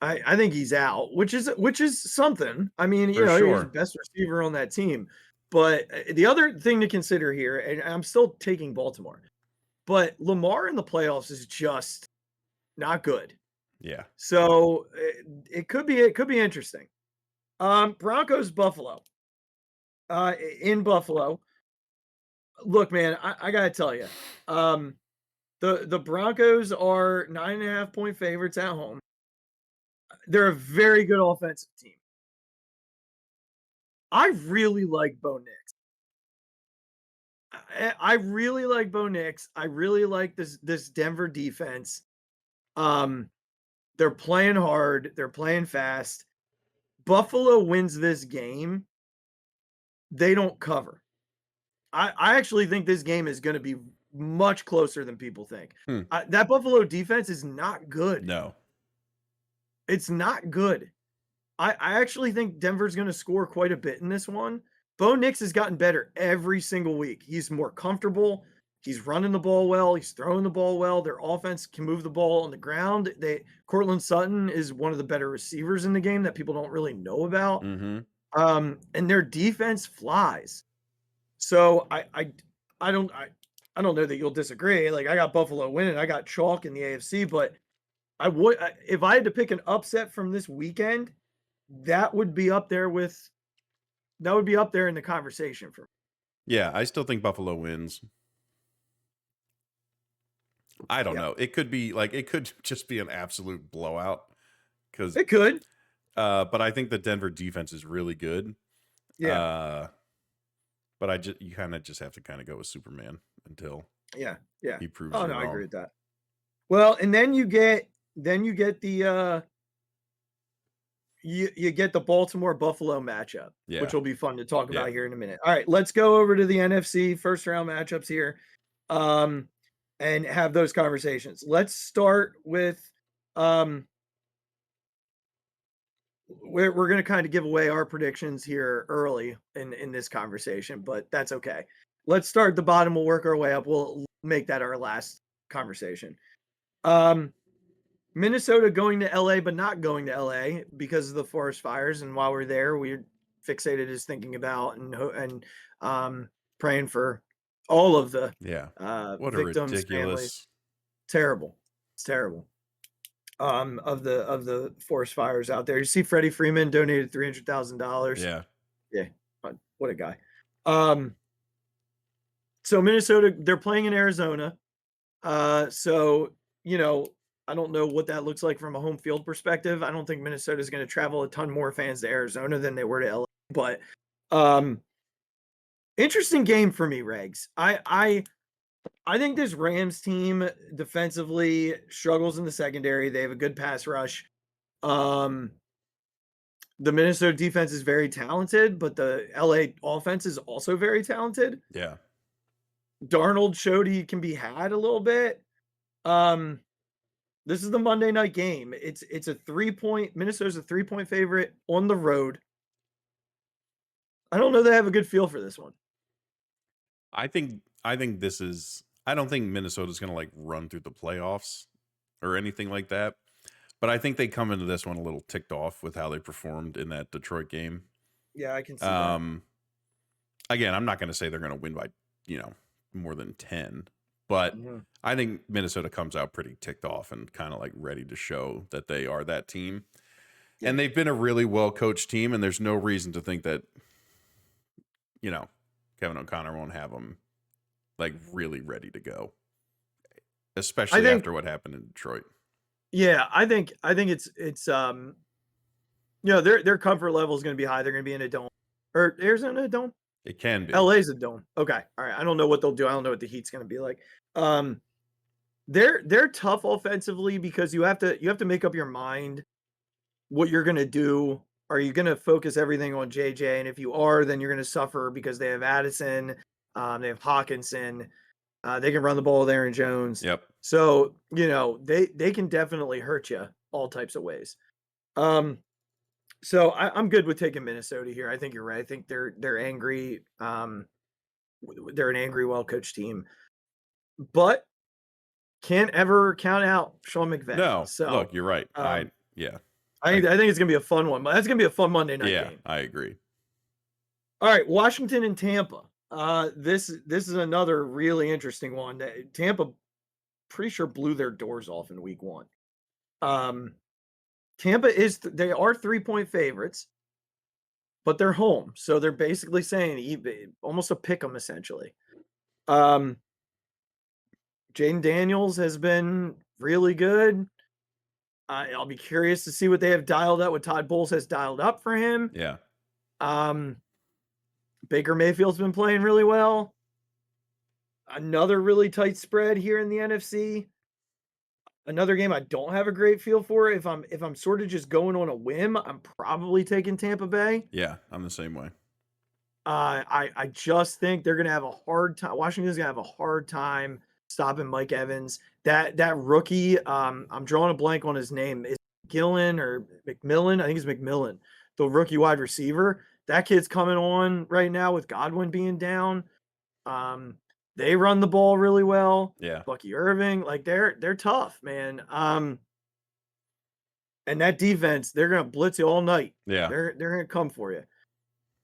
I think he's out, which is something. I mean, he's the best receiver on that team. But the other thing to consider here, and I'm still taking Baltimore, but Lamar in the playoffs is just not good. Yeah. So it could be interesting. Broncos Buffalo. In Buffalo. Look, man, I gotta tell you, the Broncos are 9.5 point favorites at home. They're a very good offensive team. I really like Bo Nix. I really like Bo Nix. I really like this Denver defense. They're playing hard. They're playing fast. Buffalo wins this game. They don't cover. I actually think this game is going to be much closer than people think. That Buffalo defense is not good. No. It's not good. I actually think Denver's going to score quite a bit in this one. Bo Nix has gotten better every single week. He's more comfortable. He's running the ball well. He's throwing the ball well. Their offense can move the ball on the ground. Cortland Sutton is one of the better receivers in the game that people don't really know about. Mm-hmm. And their defense flies. So I don't know that you'll disagree. Like, I got Buffalo winning. I got chalk in the AFC, but if I had to pick an upset from this weekend, that would be up there with be up there in the conversation for me. Yeah, I still think Buffalo wins. I don't know. It could be it could just be an absolute blowout. Because it could. But I think the Denver defense is really good. Yeah. But you kind of just have to kind of go with Superman until he proves you wrong. I agree with that. Well, and then you get the you get the Baltimore Buffalo matchup, which will be fun to talk about here in a minute. All right, let's go over to the NFC first round matchups here, and have those conversations. Let's start with we're going to kind of give away our predictions here early in this conversation, but that's okay. Let's start at the bottom. We'll work our way up. We'll make that our last conversation. Minnesota going to LA, but not going to LA because of the forest fires. And while we're there, we're Phixated is thinking about and praying for all of the what victims, a ridiculous families. Terrible. It's terrible. Of the forest fires out there. You see Freddie Freeman donated $300,000. Yeah. What a guy. So Minnesota, they're playing in Arizona. So, I don't know what that looks like from a home field perspective. I don't think Minnesota is going to travel a ton more fans to Arizona than they were to LA, but interesting game for me, Regz. I think this Rams team defensively struggles in the secondary. They have a good pass rush. The Minnesota defense is very talented, but the LA offense is also very talented. Yeah. Darnold showed he can be had a little bit. This is the Monday night game. It's a 3-point. Minnesota's a 3-point favorite on the road. I don't know that I have a good feel for this one. I think this is. I don't think Minnesota's going to run through the playoffs or anything like that. But I think they come into this one a little ticked off with how they performed in that Detroit game. Yeah, I can see that. Again, I'm not going to say they're going to win by, more than 10. But I think Minnesota comes out pretty ticked off and kind of ready to show that they are that team. Yeah. And they've been a really well-coached team, and there's no reason to think that, Kevin O'Connor won't have them really ready to go, especially after what happened in Detroit. Yeah, I think it's their comfort level is going to be high. They're going to be in a dome, or Arizona a dome. It can be. LA's a dome. Okay, all right. I don't know what they'll do. I don't know what the heat's going to be like. They're tough offensively because you have to make up your mind what you're going to do. Are you going to focus everything on JJ? And if you are, then you're going to suffer because they have Addison. They have Hawkinson. They can run the ball with Aaron Jones. Yep. So, they can definitely hurt you all types of ways. So I'm good with taking Minnesota here. I think you're right. I think they're angry. They're an angry, well-coached team, but can't ever count out Sean McVay. No, so look, you're right. I think it's gonna be a fun one. That's gonna be a fun Monday night game. I agree. All right, Washington and Tampa. This is another really interesting one. Tampa, pretty sure blew their doors off in week 1. Tampa they are 3-point favorites, but they're home, so they're basically saying almost a pick 'em essentially. Jaden Daniels has been really good. I'll be curious to see what they have dialed up, what Todd Bowles has dialed up for him. Yeah. Baker Mayfield's been playing really well. Another really tight spread here in the NFC. Another game I don't have a great feel for. If I'm sort of just going on a whim, I'm probably taking Tampa Bay. Yeah, I'm the same way. I just think they're gonna have a hard time. Washington's gonna have a hard time stopping Mike Evans. That rookie, I'm drawing a blank on his name. Is it Gillen or McMillan? I think it's McMillan, the rookie wide receiver. That kid's coming on right now with Godwin being down. They run the ball really well. Yeah. Bucky Irving, they're tough, man. And that defense, they're gonna blitz you all night. Yeah. They're gonna come for you.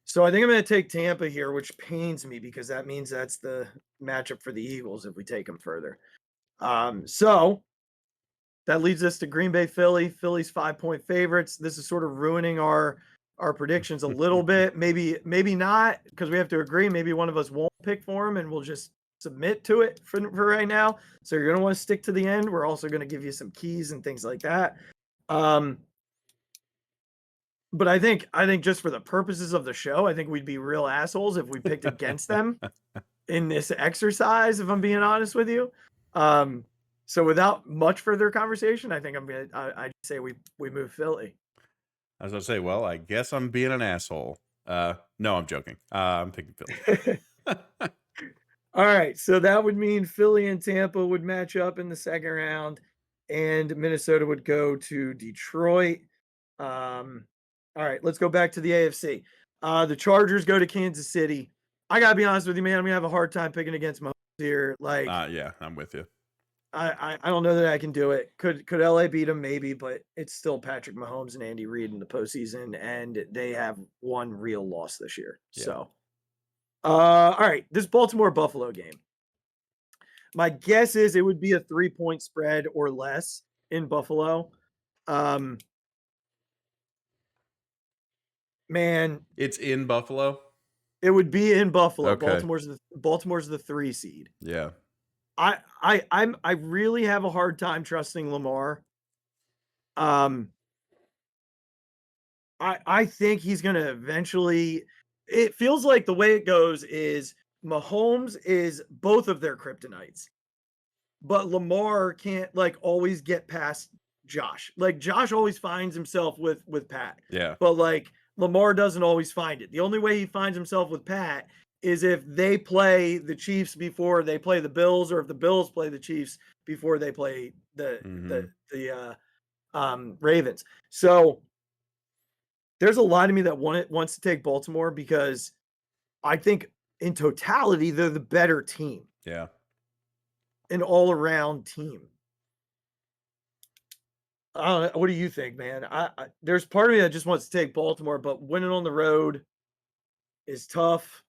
So I think I'm gonna take Tampa here, which pains me because that means that's the matchup for the Eagles if we take them further. So that leads us to Green Bay, Philly. Philly's 5-point favorites. This is sort of ruining our our predictions a little bit. Maybe not, because we have to agree. Maybe one of us won't pick for him, and we'll just submit to it for right now. So you're gonna want to stick to the end. We're also gonna give you some keys and things like that. But I think just for the purposes of the show, I think we'd be real assholes if we picked against them in this exercise, if I'm being honest with you. So without much further conversation, I think I'd say we move Philly. I was gonna say, well, I guess I'm being an asshole. No, I'm joking. I'm picking Philly. All right, so that would mean Philly and Tampa would match up in the second round, and Minnesota would go to Detroit. All right, let's go back to the AFC. The Chargers go to Kansas City. I gotta be honest with you, man. I'm gonna have a hard time picking against Mahomes here. Like, yeah, I'm with you. I don't know that I can do it. Could LA beat them? Maybe, but it's still Patrick Mahomes and Andy Reid in the postseason, and they have one real loss this year. Yeah. So, all right, this Baltimore Buffalo game. My guess is it would be a 3-point spread or less in Buffalo. Man, it's in Buffalo. It would be in Buffalo. Okay. Baltimore's the 3 seed. Yeah. I really have a hard time trusting Lamar. I think he's gonna eventually. It feels like the way it goes is Mahomes is both of their kryptonites, but Lamar can't like always get past Josh. Like Josh always finds himself with Pat. Yeah. But like Lamar doesn't always find it. The only way he finds himself with Pat is if they play the Chiefs before they play the Bills, or if the Bills play the Chiefs before they play the Ravens. So there's a lot of me that wants to take Baltimore because I think in totality they're the better team. Yeah. An all-around team. I don't know. What do you think, man? I there's part of me that just wants to take Baltimore, but winning on the road is tough.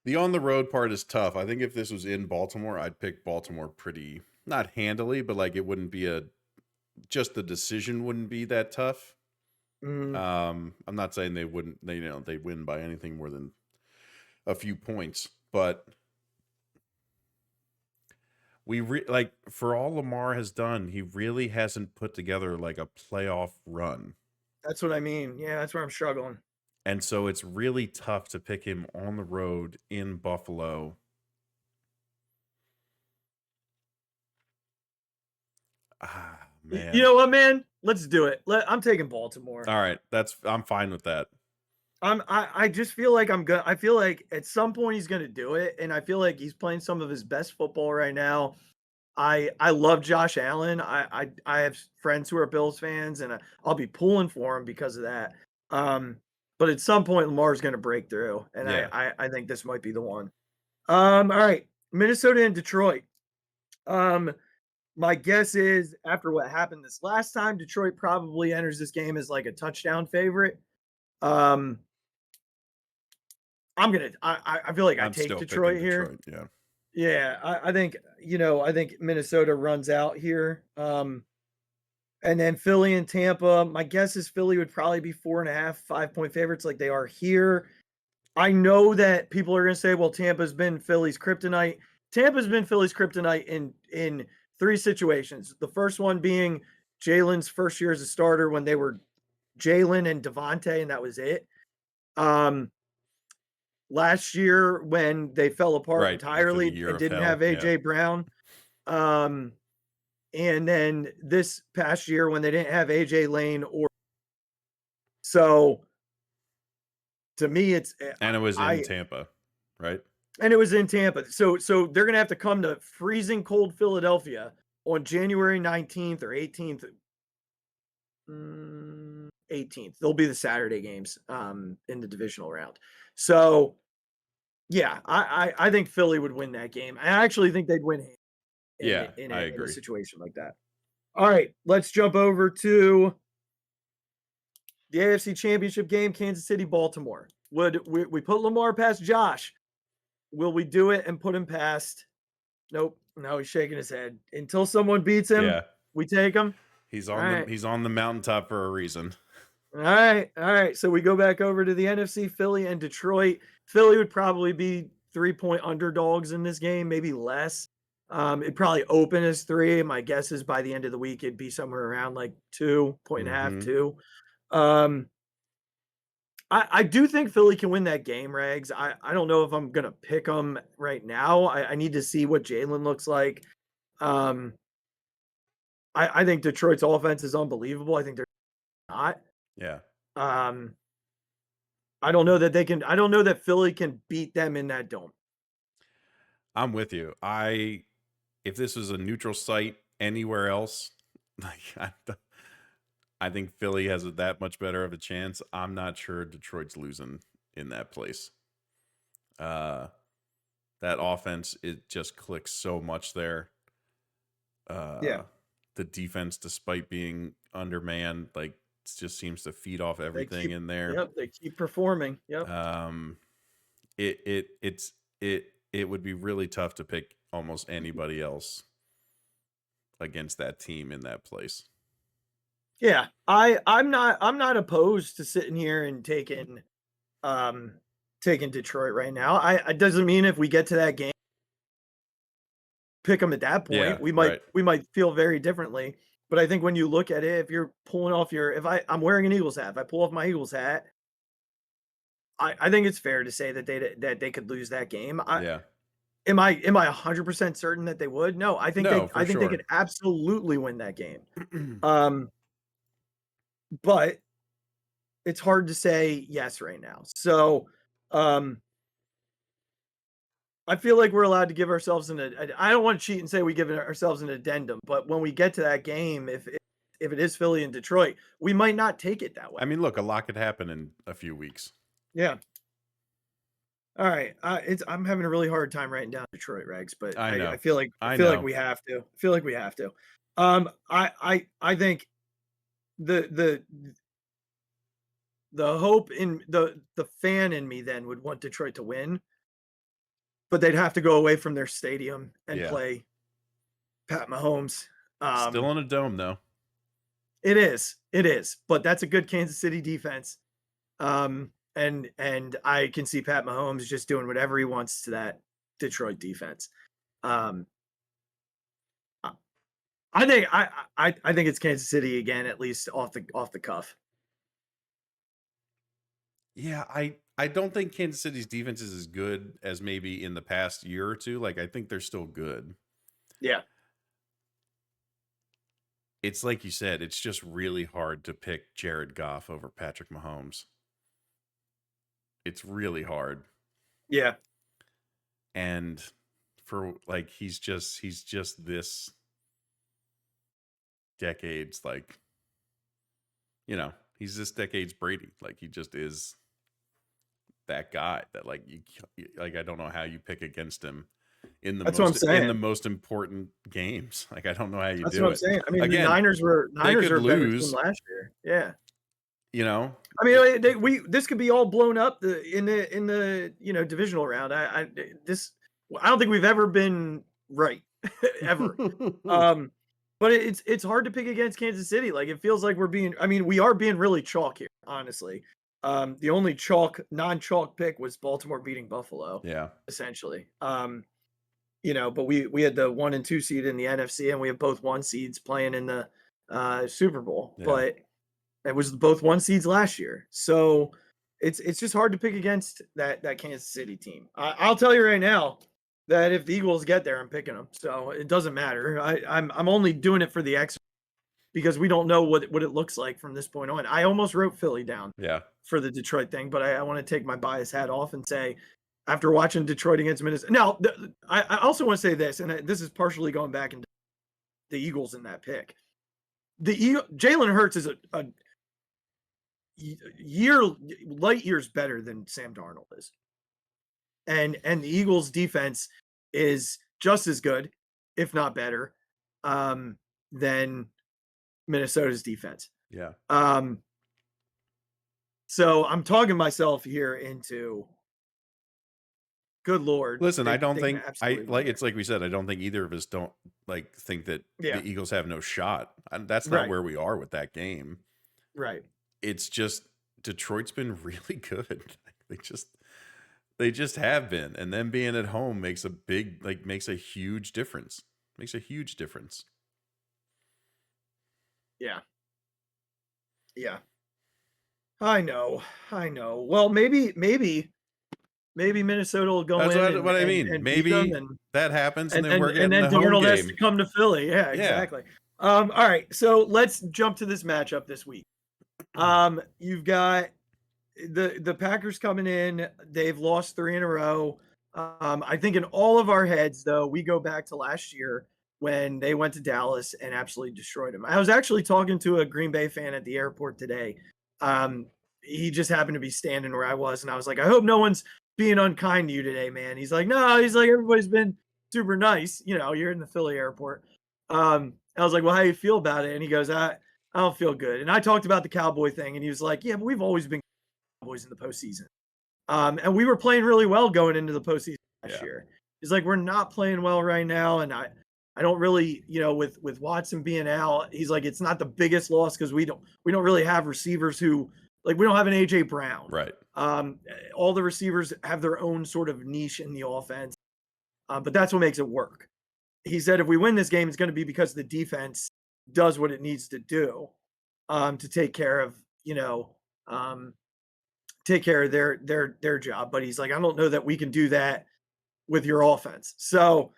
The on the road part is tough. I think if this was in Baltimore, I'd pick Baltimore pretty, not handily, but like it wouldn't be just the decision wouldn't be that tough. I'm not saying they wouldn't, they win by anything more than a few points, but like for all Lamar has done, he really hasn't put together like a playoff run. That's what I mean. Yeah, that's where I'm struggling. And so it's really tough to pick him on the road in Buffalo. Man. You know what, man? Let's do it. I'm taking Baltimore. All right, I'm fine with that. I just feel like I feel like at some point he's gonna do it, and I feel like he's playing some of his best football right now. I love Josh Allen. I have friends who are Bills fans, and I'll be pulling for him because of that. But at some point Lamar's gonna break through, and yeah. I think this might be the one. All right, Minnesota and Detroit. My guess is after what happened this last time, Detroit probably enters this game as like a touchdown favorite. I feel like I take Detroit here. Yeah. I think Minnesota runs out here. And then Philly and Tampa. My guess is Philly would probably be 4.5, 5-point favorites like they are here. I know that people are going to say, well, Tampa's been Philly's kryptonite. Tampa's been Philly's kryptonite in 3 situations. The first one being Jalen's first year as a starter when they were Jalen and Devontae, and that was it. Last year when they fell apart entirely and didn't have AJ Brown. And then this past year when they didn't have AJ Lane so to me it was in Tampa, right? And it was in Tampa. So they're going to have to come to freezing cold Philadelphia on January 19th or 18th. 18th. They'll be the Saturday games in the divisional round. So, yeah, I think Philly would win that game. I actually think they'd win in a situation like that. All right, let's jump over to the AFC Championship game, Kansas City, Baltimore. Would we put Lamar past Josh? Will we do it and put him past? Nope. No, he's shaking his head. Until someone beats him, we take him. He's on the mountaintop for a reason. All right. So we go back over to the NFC, Philly and Detroit. Philly would probably be 3-point underdogs in this game, maybe less. It'd probably open as 3. My guess is by the end of the week, it'd be somewhere around like 2.5, 2. I do think Philly can win that game, Regz. I don't know if I'm gonna pick them right now. I need to see what Jalen looks like. I think Detroit's offense is unbelievable. I think they're not. Yeah. I don't know that they can. I don't know that Philly can beat them in that dome. I'm with you. If this was a neutral site anywhere else, like I think Philly has that much better of a chance. I'm not sure Detroit's losing in that place. That offense, it just clicks so much there. Yeah. The defense, despite being undermanned, like just seems to feed off everything in there. Yep, they keep performing. Yep. It would be really tough to pick almost anybody else against that team in that place. Yeah, I'm not opposed to sitting here and taking Detroit right now. It doesn't mean if we get to that game, pick them at that point. Yeah, we might feel very differently. But I think when you look at it, if you're pulling off I'm wearing an Eagles hat, if I pull off my Eagles hat, I think it's fair to say that they could lose that game. Yeah. Am I 100% certain that they would? No, I think they could absolutely win that game. But it's hard to say yes right now. So, I feel like we're allowed to give ourselves I don't want to cheat and say we give ourselves an addendum, but when we get to that game, if it is Philly and Detroit, we might not take it that way. I mean, look, a lot could happen in a few weeks. Yeah. All right. I'm having a really hard time writing down Detroit, Regz, but I feel like we have to. I feel like we have to. I think the hope in the fan in me then would want Detroit to win, but they'd have to go away from their stadium and play Pat Mahomes. Still in a dome though. It is, but that's a good Kansas City defense. And I can see Pat Mahomes just doing whatever he wants to that Detroit defense. I think it's Kansas City again, at least off the cuff. Yeah, I don't think Kansas City's defense is as good as maybe in the past year or two. Like, I think they're still good. Yeah. It's like you said, it's just really hard to pick Jared Goff over Patrick Mahomes. It's really hard. Yeah. And for like he's just this decade's like, you know, he's this decade's Brady. Like he just is that guy that like I don't know how you pick against him in the most important games. Like I don't know how you do it. That's what I'm saying. I mean, again, the Niners were lose last year. Yeah. You know, I mean, this could be all blown up in the divisional round. I don't think we've ever been right ever. But it's hard to pick against Kansas City. Like it feels like we are being really chalk here, honestly. The only non-chalk pick was Baltimore beating Buffalo. Yeah, essentially. But we had the 1 and 2 seed in the NFC, and we have both 1 seeds playing in the Super Bowl. Yeah. But it was both 1 seeds last year, so it's just hard to pick against that Kansas City team. I'll tell you right now that if the Eagles get there, I'm picking them. So it doesn't matter. I'm only doing it for the X because we don't know what it looks like from this point on. I almost wrote Philly down for the Detroit thing, but I want to take my bias hat off and say after watching Detroit against Minnesota. Now, I also want to say this, and this is partially going back into the Eagles in that pick. Jalen Hurts is a light years better than Sam Darnold is. And the Eagles defense is just as good, if not better, than Minnesota's defense. Yeah. So I'm talking myself here into good Lord. Listen, I don't think it's like we said, I don't think either of us don't think that the Eagles have no shot. That's not where we are with that game. Right. it's just Detroit's been really good. They just have been, and them being at home makes a huge difference. Makes a huge difference. Yeah. I know. Well, maybe Minnesota will go That's in what I and mean. beat Maybe them, that happens, and then and we're getting then the home Darnold has to game. come to Philly. Yeah, Yeah. exactly. All right, so let's jump to this matchup this week. You've got the Packers coming in. They've lost 3 in a row. I think in all of our heads, though, we go back to last year when they went to Dallas and absolutely destroyed them. I was actually talking to a Green Bay fan at the airport today. He just happened to be standing where I was, and I was like, I hope no one's being unkind to you today, man. He's like, no, everybody's been super nice. You're in the Philly airport. I was like, well, how do you feel about it? And he goes, I don't feel good. And I talked about the Cowboy thing, and he was like, yeah, but we've always been Cowboys in the postseason. And we were playing really well going into the postseason last year. He's like, we're not playing well right now, and I don't really, with Watson being out, he's like, it's not the biggest loss because we don't really have receivers who, like, we don't have an AJ Brown. Right. All the receivers have their own sort of niche in the offense, but that's what makes it work. He said if we win this game, it's going to be because the defense does what it needs to do to take care of, their job. But he's like, I don't know that we can do that with your offense. So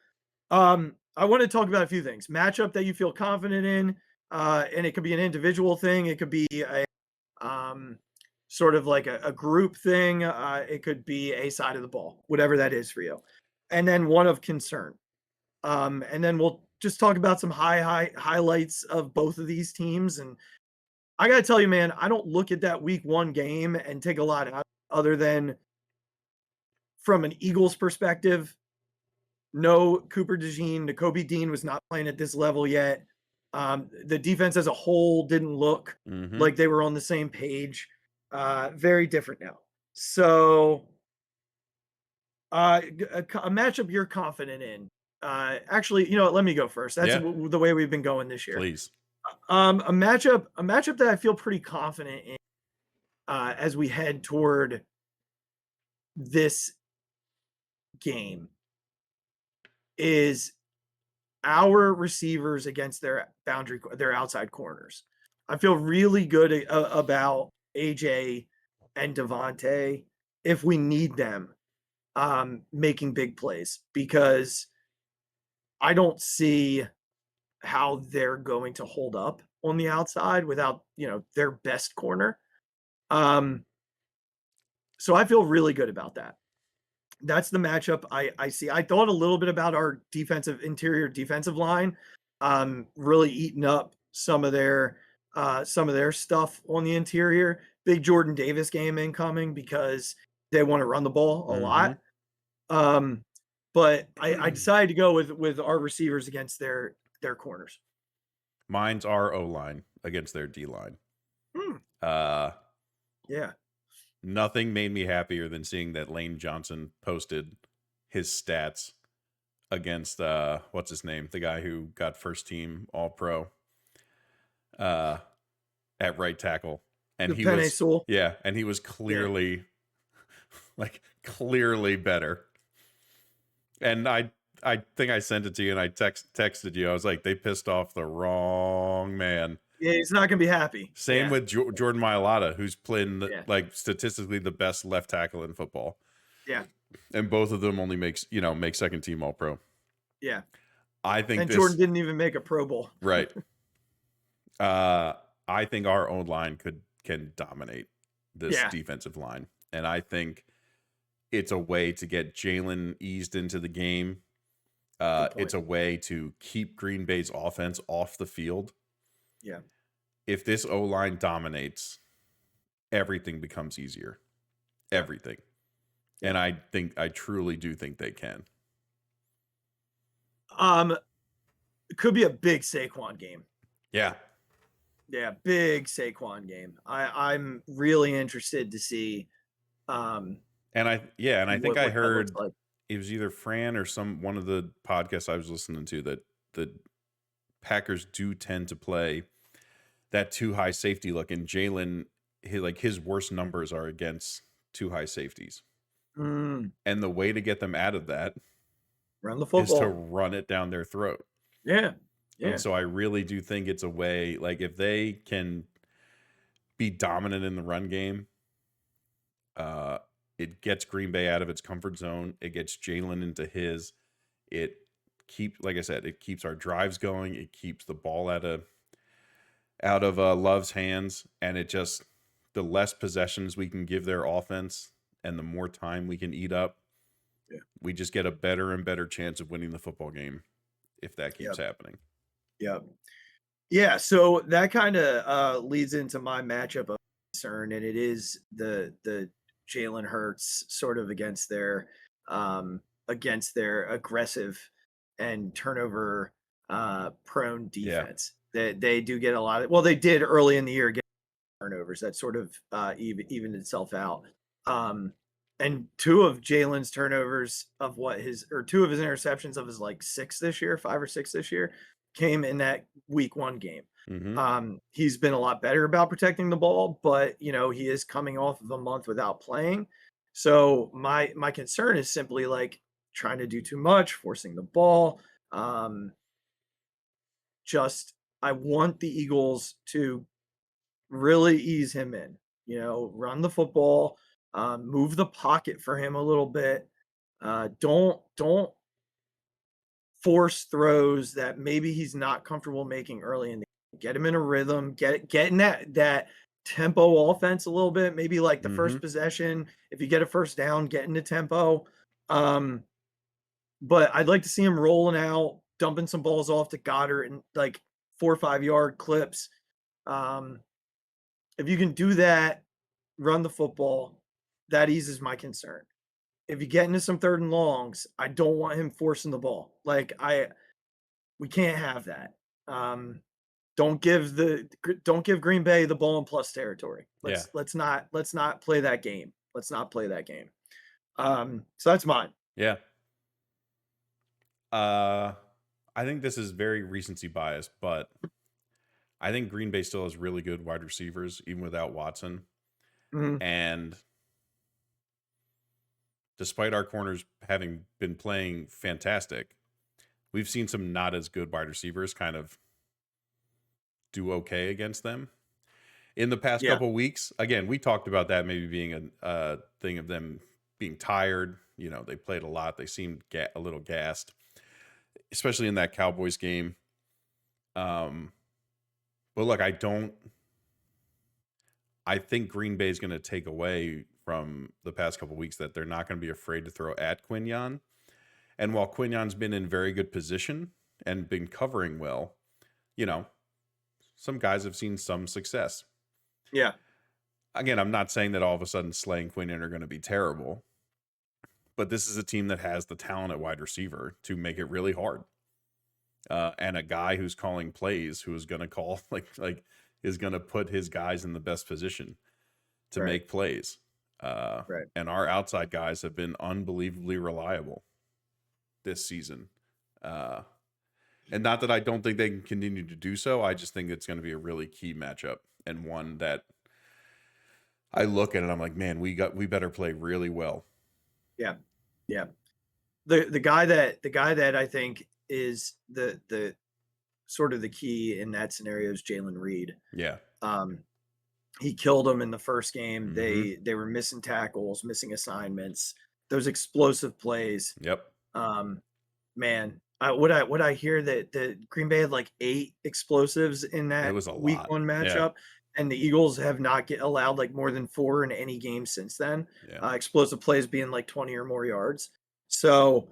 I want to talk about a few things. Matchup that you feel confident in, and it could be an individual thing. It could be a sort of like a group thing. It could be a side of the ball, whatever that is for you. And then one of concern. And then we'll just talk about some highlights of both of these teams. And I got to tell you, man, I don't look at that week 1 game and take a lot out other than from an Eagles perspective. No Cooper DeJean, Nakobe Dean was not playing at this level yet. The defense as a whole didn't look like they were on the same page. Very different now. So a matchup you're confident in. Actually, let me go first. That's the way we've been going this year. Please. A matchup that I feel pretty confident in as we head toward this game is our receivers against their outside corners. I feel really good about AJ and Devontae if we need them making big plays, because I don't see how they're going to hold up on the outside without, their best corner. So I feel really good about that. That's the matchup I see. I thought a little bit about our interior defensive line, really eating up some of their stuff on the interior. Big Jordan Davis game incoming because they want to run the ball a lot. But I decided to go with our receivers against their corners. Mine's our O-line against their D-line. Yeah. Nothing made me happier than seeing that Lane Johnson posted his stats against what's his name? The guy who got first team All-Pro at right tackle. And he was and he was clearly clearly better. And I think I sent it to you and I texted you. I was like, they pissed off the wrong man. Yeah, he's not gonna be happy. Same with Jordan Mailata, who's playing statistically the best left tackle in football. Yeah, and both of them only make second team All Pro. Yeah, I think Jordan didn't even make a Pro Bowl. Right. I think our own line can dominate this defensive line, and I think it's a way to get Jalen eased into the game. It's a way to keep Green Bay's offense off the field. Yeah. If this O-line dominates, everything becomes easier. Everything. And I truly do think they can. It could be a big Saquon game. Yeah. Yeah, big Saquon game. I'm really interested to see. And I think I heard it was either Fran or one of the podcasts I was listening to that the Packers do tend to play that too high safety look, and Jalen his worst numbers are against too high safeties. Mm, And the way to get them out of that run the is to football. run it down their throat. Yeah. And Yeah. so I really do think it's a way, like if they can be dominant in the run game, it gets Green Bay out of its comfort zone. It gets Jalen into his. It like I said, it keeps our drives going. It keeps the ball out of Love's hands, and it just, the less possessions we can give their offense, and the more time we can eat up, Yeah. we just get a better and better chance of winning the football game if that keeps happening. Yep. Yeah, so that kind of leads into my matchup of concern, and it is the Jalen Hurts sort of against their aggressive and turnover prone defense. They do get a lot of, well, they did early in the year get turnovers. That sort of evened itself out. And two of Jalen's turnovers of two of his interceptions of his like 5 or 6 this year came in that week 1 game. He's been a lot better about protecting the ball, but he is coming off of a month without playing. So my concern is simply like trying to do too much, forcing the ball. I want the Eagles to really ease him in, run the football, move the pocket for him a little bit. Don't force throws that maybe he's not comfortable making early in the game. Get him in a rhythm, get in that tempo offense a little bit. Maybe like the first possession, if you get a first down, get into tempo. But I'd like to see him rolling out, dumping some balls off to Goddard in like 4 or 5 yard clips. If you can do that, run the football, that eases my concern. If you get into some 3rd and longs, I don't want him forcing the ball. Like we can't have that. Don't give Green Bay the ball in plus territory. Let's not play that game. Let's not play that game. So that's mine. Yeah. I think this is very recency bias, but I think Green Bay still has really good wide receivers, even without Watson. And despite our corners having been playing fantastic, we've seen some not as good wide receivers kind of do okay against them in the past couple weeks. Again, we talked about that maybe being a thing of them being tired. They played a lot. They seemed a little gassed, especially in that Cowboys game. But look, I think Green Bay is going to take away from the past couple weeks that they're not going to be afraid to throw at Quinyon. And while Quinyon's been in very good position and been covering well, some guys have seen some success. Yeah. Again, I'm not saying that all of a sudden Slay and Quinyon are going to be terrible, but this is a team that has the talent at wide receiver to make it really hard. And a guy who's calling plays, who is going to call is going to put his guys in the best position to make plays. And our outside guys have been unbelievably reliable this season. And not that I don't think they can continue to do so. I just think it's going to be a really key matchup, and one that I look at it, I'm like, man, we better play really well. Yeah. Yeah. The guy that I think is the sort of the key in that scenario is Jalen Reed. Yeah. He killed them in the first game. They were missing tackles, missing assignments, those explosive plays. Yep. Man, would I hear that the Green Bay had like 8 explosives in that week lot. 1 matchup, and the Eagles have not allowed like more than 4 in any game since then. Explosive plays being like 20 or more yards. So,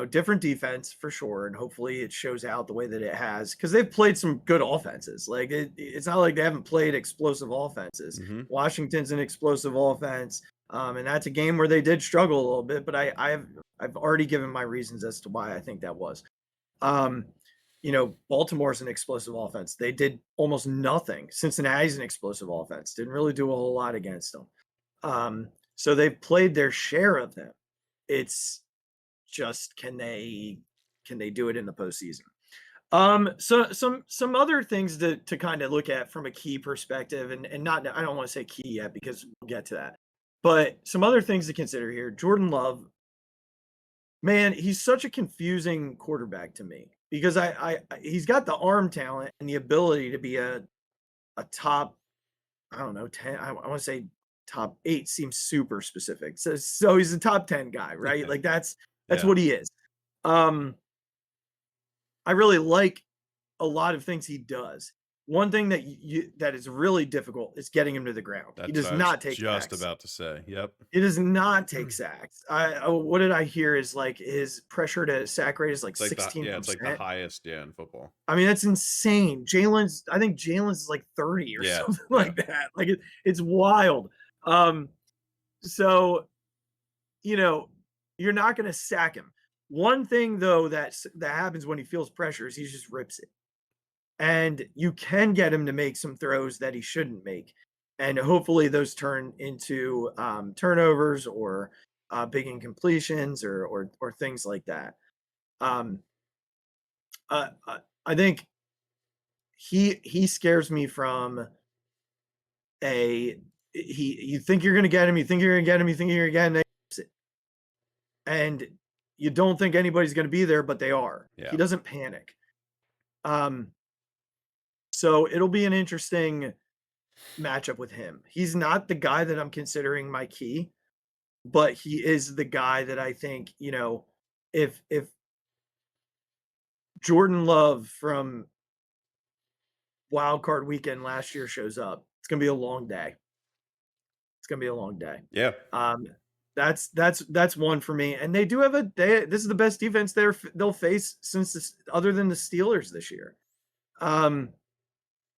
different defense for sure, and hopefully it shows out the way that it has, because they've played some good offenses. Like it's not like they haven't played explosive offenses. Washington's an explosive offense, and that's a game where they did struggle a little bit. But I've already given my reasons as to why I think that was. Baltimore's an explosive offense. They did almost nothing. Cincinnati's an explosive offense. Didn't really do a whole lot against them. So they've played their share of them. It's just, can they do it in the postseason? So some other things to kind of look at from a key perspective, and not, I don't want to say key yet because we'll get to that, but some other things to consider here. Jordan Love, man, he's such a confusing quarterback to me because he's got the arm talent and the ability to be a top, I don't know, 10. I want to say top 8 seems super specific. So he's a top 10 guy, right? Like that's Yeah. what he is. I really like a lot of things he does. One thing that that is really difficult is getting him to the ground. He does not take just sacks. about to say. Yep. He does not take sacks. What did I hear is like his pressure to sack rate is like 16%. It's like the highest, in football. I mean, that's insane. I think Jalen's is like 30 or something like that. Like it's wild. So, you're not going to sack him. One thing though that happens when he feels pressure is he just rips it. And you can get him to make some throws that he shouldn't make. And hopefully those turn into turnovers or big incompletions or things like that. I think he scares me from you think you're going to get him, you think you're going to get him, you think you're going to get him, and you don't think anybody's going to be there, but they are. Yeah. He doesn't panic. So it'll be an interesting matchup with him. He's not the guy that I'm considering my key, but he is the guy that I think, if Jordan Love from Wild Card Weekend last year shows up, it's going to be a long day. It's going to be a long day. Yeah. That's one for me. And they do have this is the best defense they'll face other than the Steelers this year.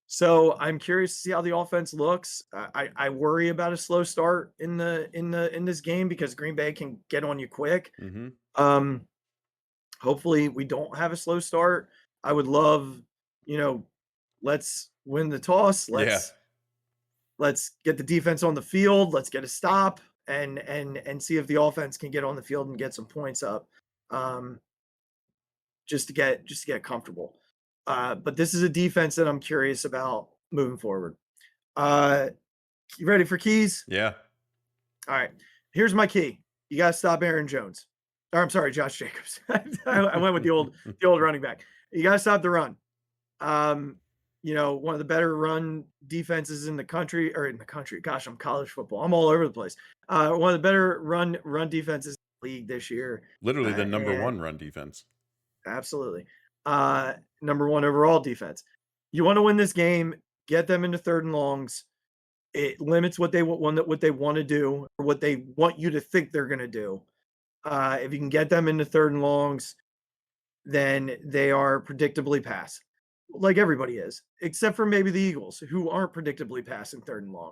So I'm curious to see how the offense looks. I worry about a slow start in this game because Green Bay can get on you quick. Mm-hmm. Hopefully we don't have a slow start. I would love, let's win the toss. Let's get the defense on the field. Let's get a stop and see if the offense can get on the field and get some points up. Just to get comfortable. But this is a defense that I'm curious about moving forward. You ready for keys? Yeah. All right. Here's my key. You got to stop Aaron Jones. Or I'm sorry, Josh Jacobs. I went with the old running back. You got to stop the run. One of the better run defenses in the country. Gosh, I'm college football. I'm all over the place. One of the better run defenses in the league this year. Literally the number one run defense. Absolutely. Number one overall defense. You want to win this game, get them into 3rd and longs. It limits what they want to do or what they want you to think they're going to do. If you can get them into 3rd and longs, then they are predictably pass, like everybody is, except for maybe the Eagles, who aren't predictably passing 3rd and long.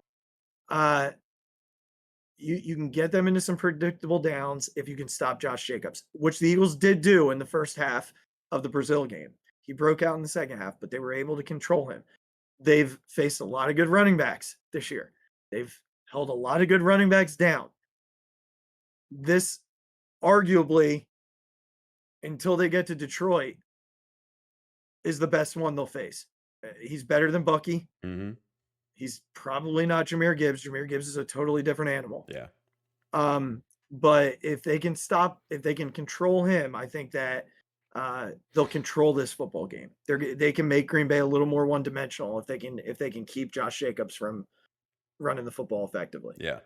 You can get them into some predictable downs if you can stop Josh Jacobs, which the Eagles did do in the first half of the Brazil game. He broke out in the second half, but they were able to control him. They've faced a lot of good running backs this year. They've held a lot of good running backs down. This arguably, until they get to Detroit, is the best one they'll face. He's better than Bucky. Mm-hmm. He's probably not Jahmyr Gibbs. Jahmyr Gibbs is a totally different animal. Yeah. But if they can control him, I think that they'll control this football game. They can make Green Bay a little more one-dimensional if they can keep Josh Jacobs from running the football effectively. Yeah.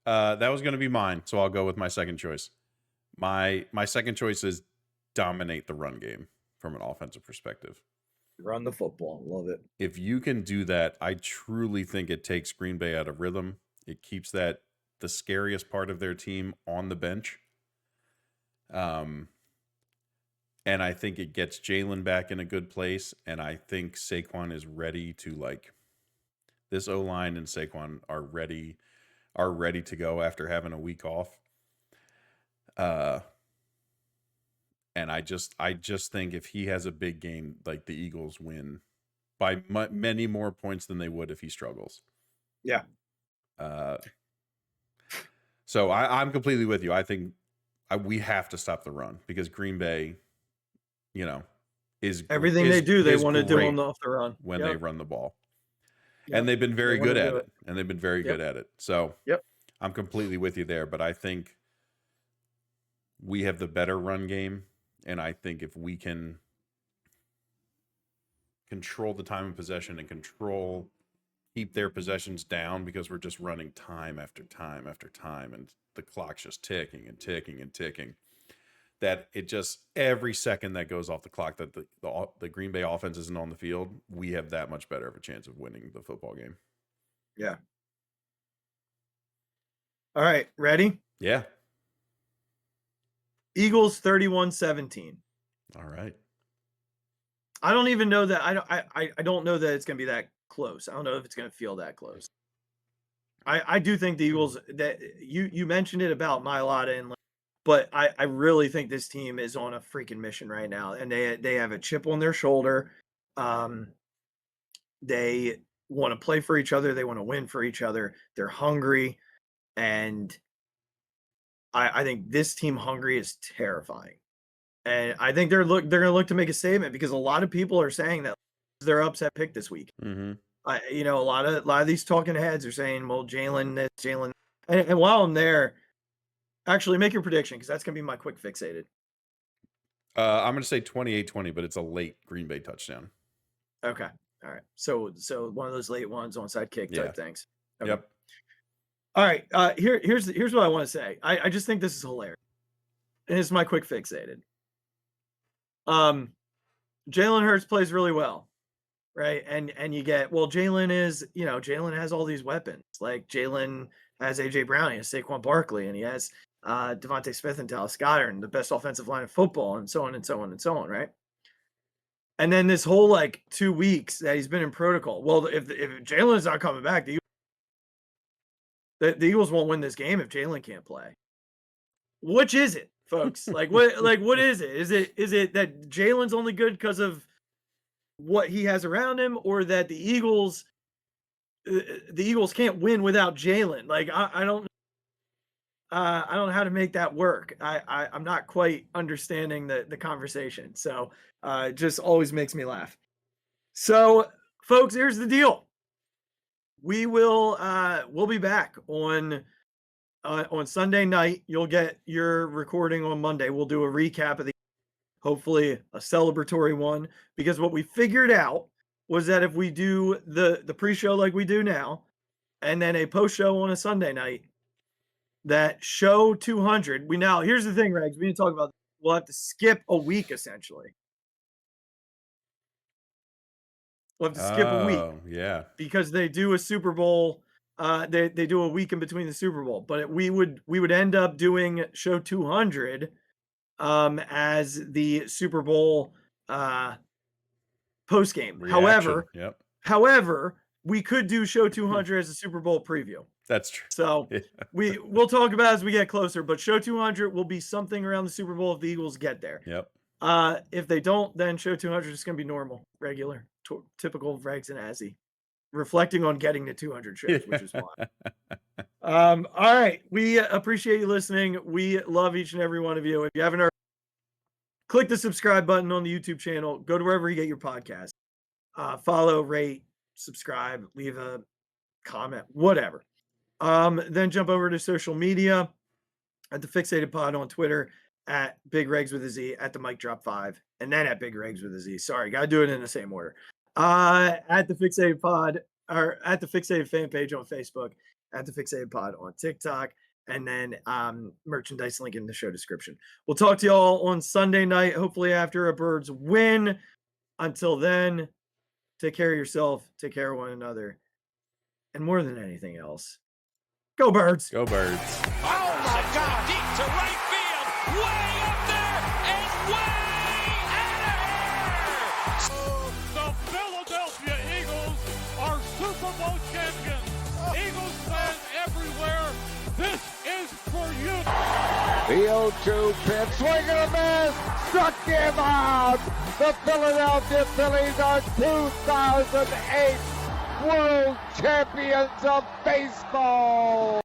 That was going to be mine, so I'll go with my second choice. My second choice is dominate the run game from an offensive perspective. Run the football. Love it. If you can do that, I truly think it takes Green Bay out of rhythm. It keeps the scariest part of their team on the bench. And I think it gets Jalen back in a good place. And I think Saquon is ready to this O-line and Saquon are ready to go after having a week off. And I just think if he has a big game, the Eagles win by many more points than they would if he struggles. Yeah. So I'm completely with you. I think we have to stop the run because Green Bay, everything they do. They want to do off the run when they run the ball, and they've been very good at it. And they've been very good at it. So I'm completely with you there. But I think we have the better run game, and I think if we can control the time of possession and keep their possessions down, because we're just running time after time after time, and the clock's just ticking and ticking and ticking, that it just, every second that goes off the clock that the Green Bay offense isn't on the field, we have that much better of a chance of winning the football game. Yeah. All right, ready? Yeah. Eagles 31-17. All right. I don't even know that. I don't know that it's going to be that close. I don't know if it's going to feel that close. I do think the Eagles, that you mentioned it about Mailata, but I really think this team is on a freaking mission right now, and they have a chip on their shoulder. They want to play for each other. They want to win for each other. They're hungry, and I think this team hungry is terrifying. And I think they're going to look to make a statement, because a lot of people are saying that they're upset pick this week. Mm-hmm. A lot of these talking heads are saying, well, Jalen, and while I'm there, actually make your prediction, because that's going to be my quick fixated. I'm going to say 28-20, but it's a late Green Bay touchdown. Okay. All right. So one of those late ones, onside kick type things. Okay. Yep. All right. Here's what I want to say. I just think this is hilarious. And it's my quick fixated. Jalen Hurts plays really well, right? And you get, well, Jalen has all these weapons. Like, Jalen has AJ Brown, he has Saquon Barkley, and he has Devontae Smith and Dallas Goedert, and the best offensive line of football, and so on and so on and so on, right? And then this whole 2 weeks that he's been in protocol. Well, if Jalen is not coming back, the Eagles won't win this game if Jalen can't play. Which is it, folks? What is it? Is it that Jalen's only good because of what he has around him, or that the Eagles can't win without Jalen? I don't know how to make that work. I'm not quite understanding the conversation. So it just always makes me laugh. So, folks, here's the deal. We'll be back on Sunday night. You'll get your recording on Monday. We'll do a recap of hopefully a celebratory one, because what we figured out was that if we do the pre-show like we do now, and then a post-show on a Sunday night, that show 200, here's the thing, Regz, we need to talk about this. We'll have to skip a week, essentially. We'll have to skip a week. Yeah. Because they do a Super Bowl. They do a week in between the Super Bowl, but we would end up doing show 200 as the Super Bowl post game. However, we could do show 200 as a Super Bowl preview. That's true. So we'll talk about it as we get closer, but show 200 will be something around the Super Bowl if the Eagles get there. Yep. If they don't, then show 200 is going to be normal, regular, typical Regz and Azzy, reflecting on getting to 200 shows, which is fine. All right. We appreciate you listening. We love each and every one of you. If you haven't already, click the subscribe button on the YouTube channel. Go to wherever you get your podcast. Follow, rate, subscribe, leave a comment, whatever. Then jump over to social media at the Phixated Pod on Twitter, at Big Regz with a Z, at the Mic Drop 5, and then at Big Regz with a Z. Sorry, gotta do it in the same order. At the Phixated Pod, or at the Phixated fan page on Facebook, at the Phixated Pod on TikTok, and then merchandise link in the show description. We'll talk to y'all on Sunday night, hopefully after a Birds win. Until then, take care of yourself, take care of one another, and more than anything else, go Birds! Go Birds! Oh my God! Deep to right field, way up there, and way out of here! The Philadelphia Eagles are Super Bowl champions. Eagles fans everywhere, this is for you. The 0-2 pitch, swing and a miss, struck him out. The Philadelphia Phillies are 2008 World Champions of Baseball.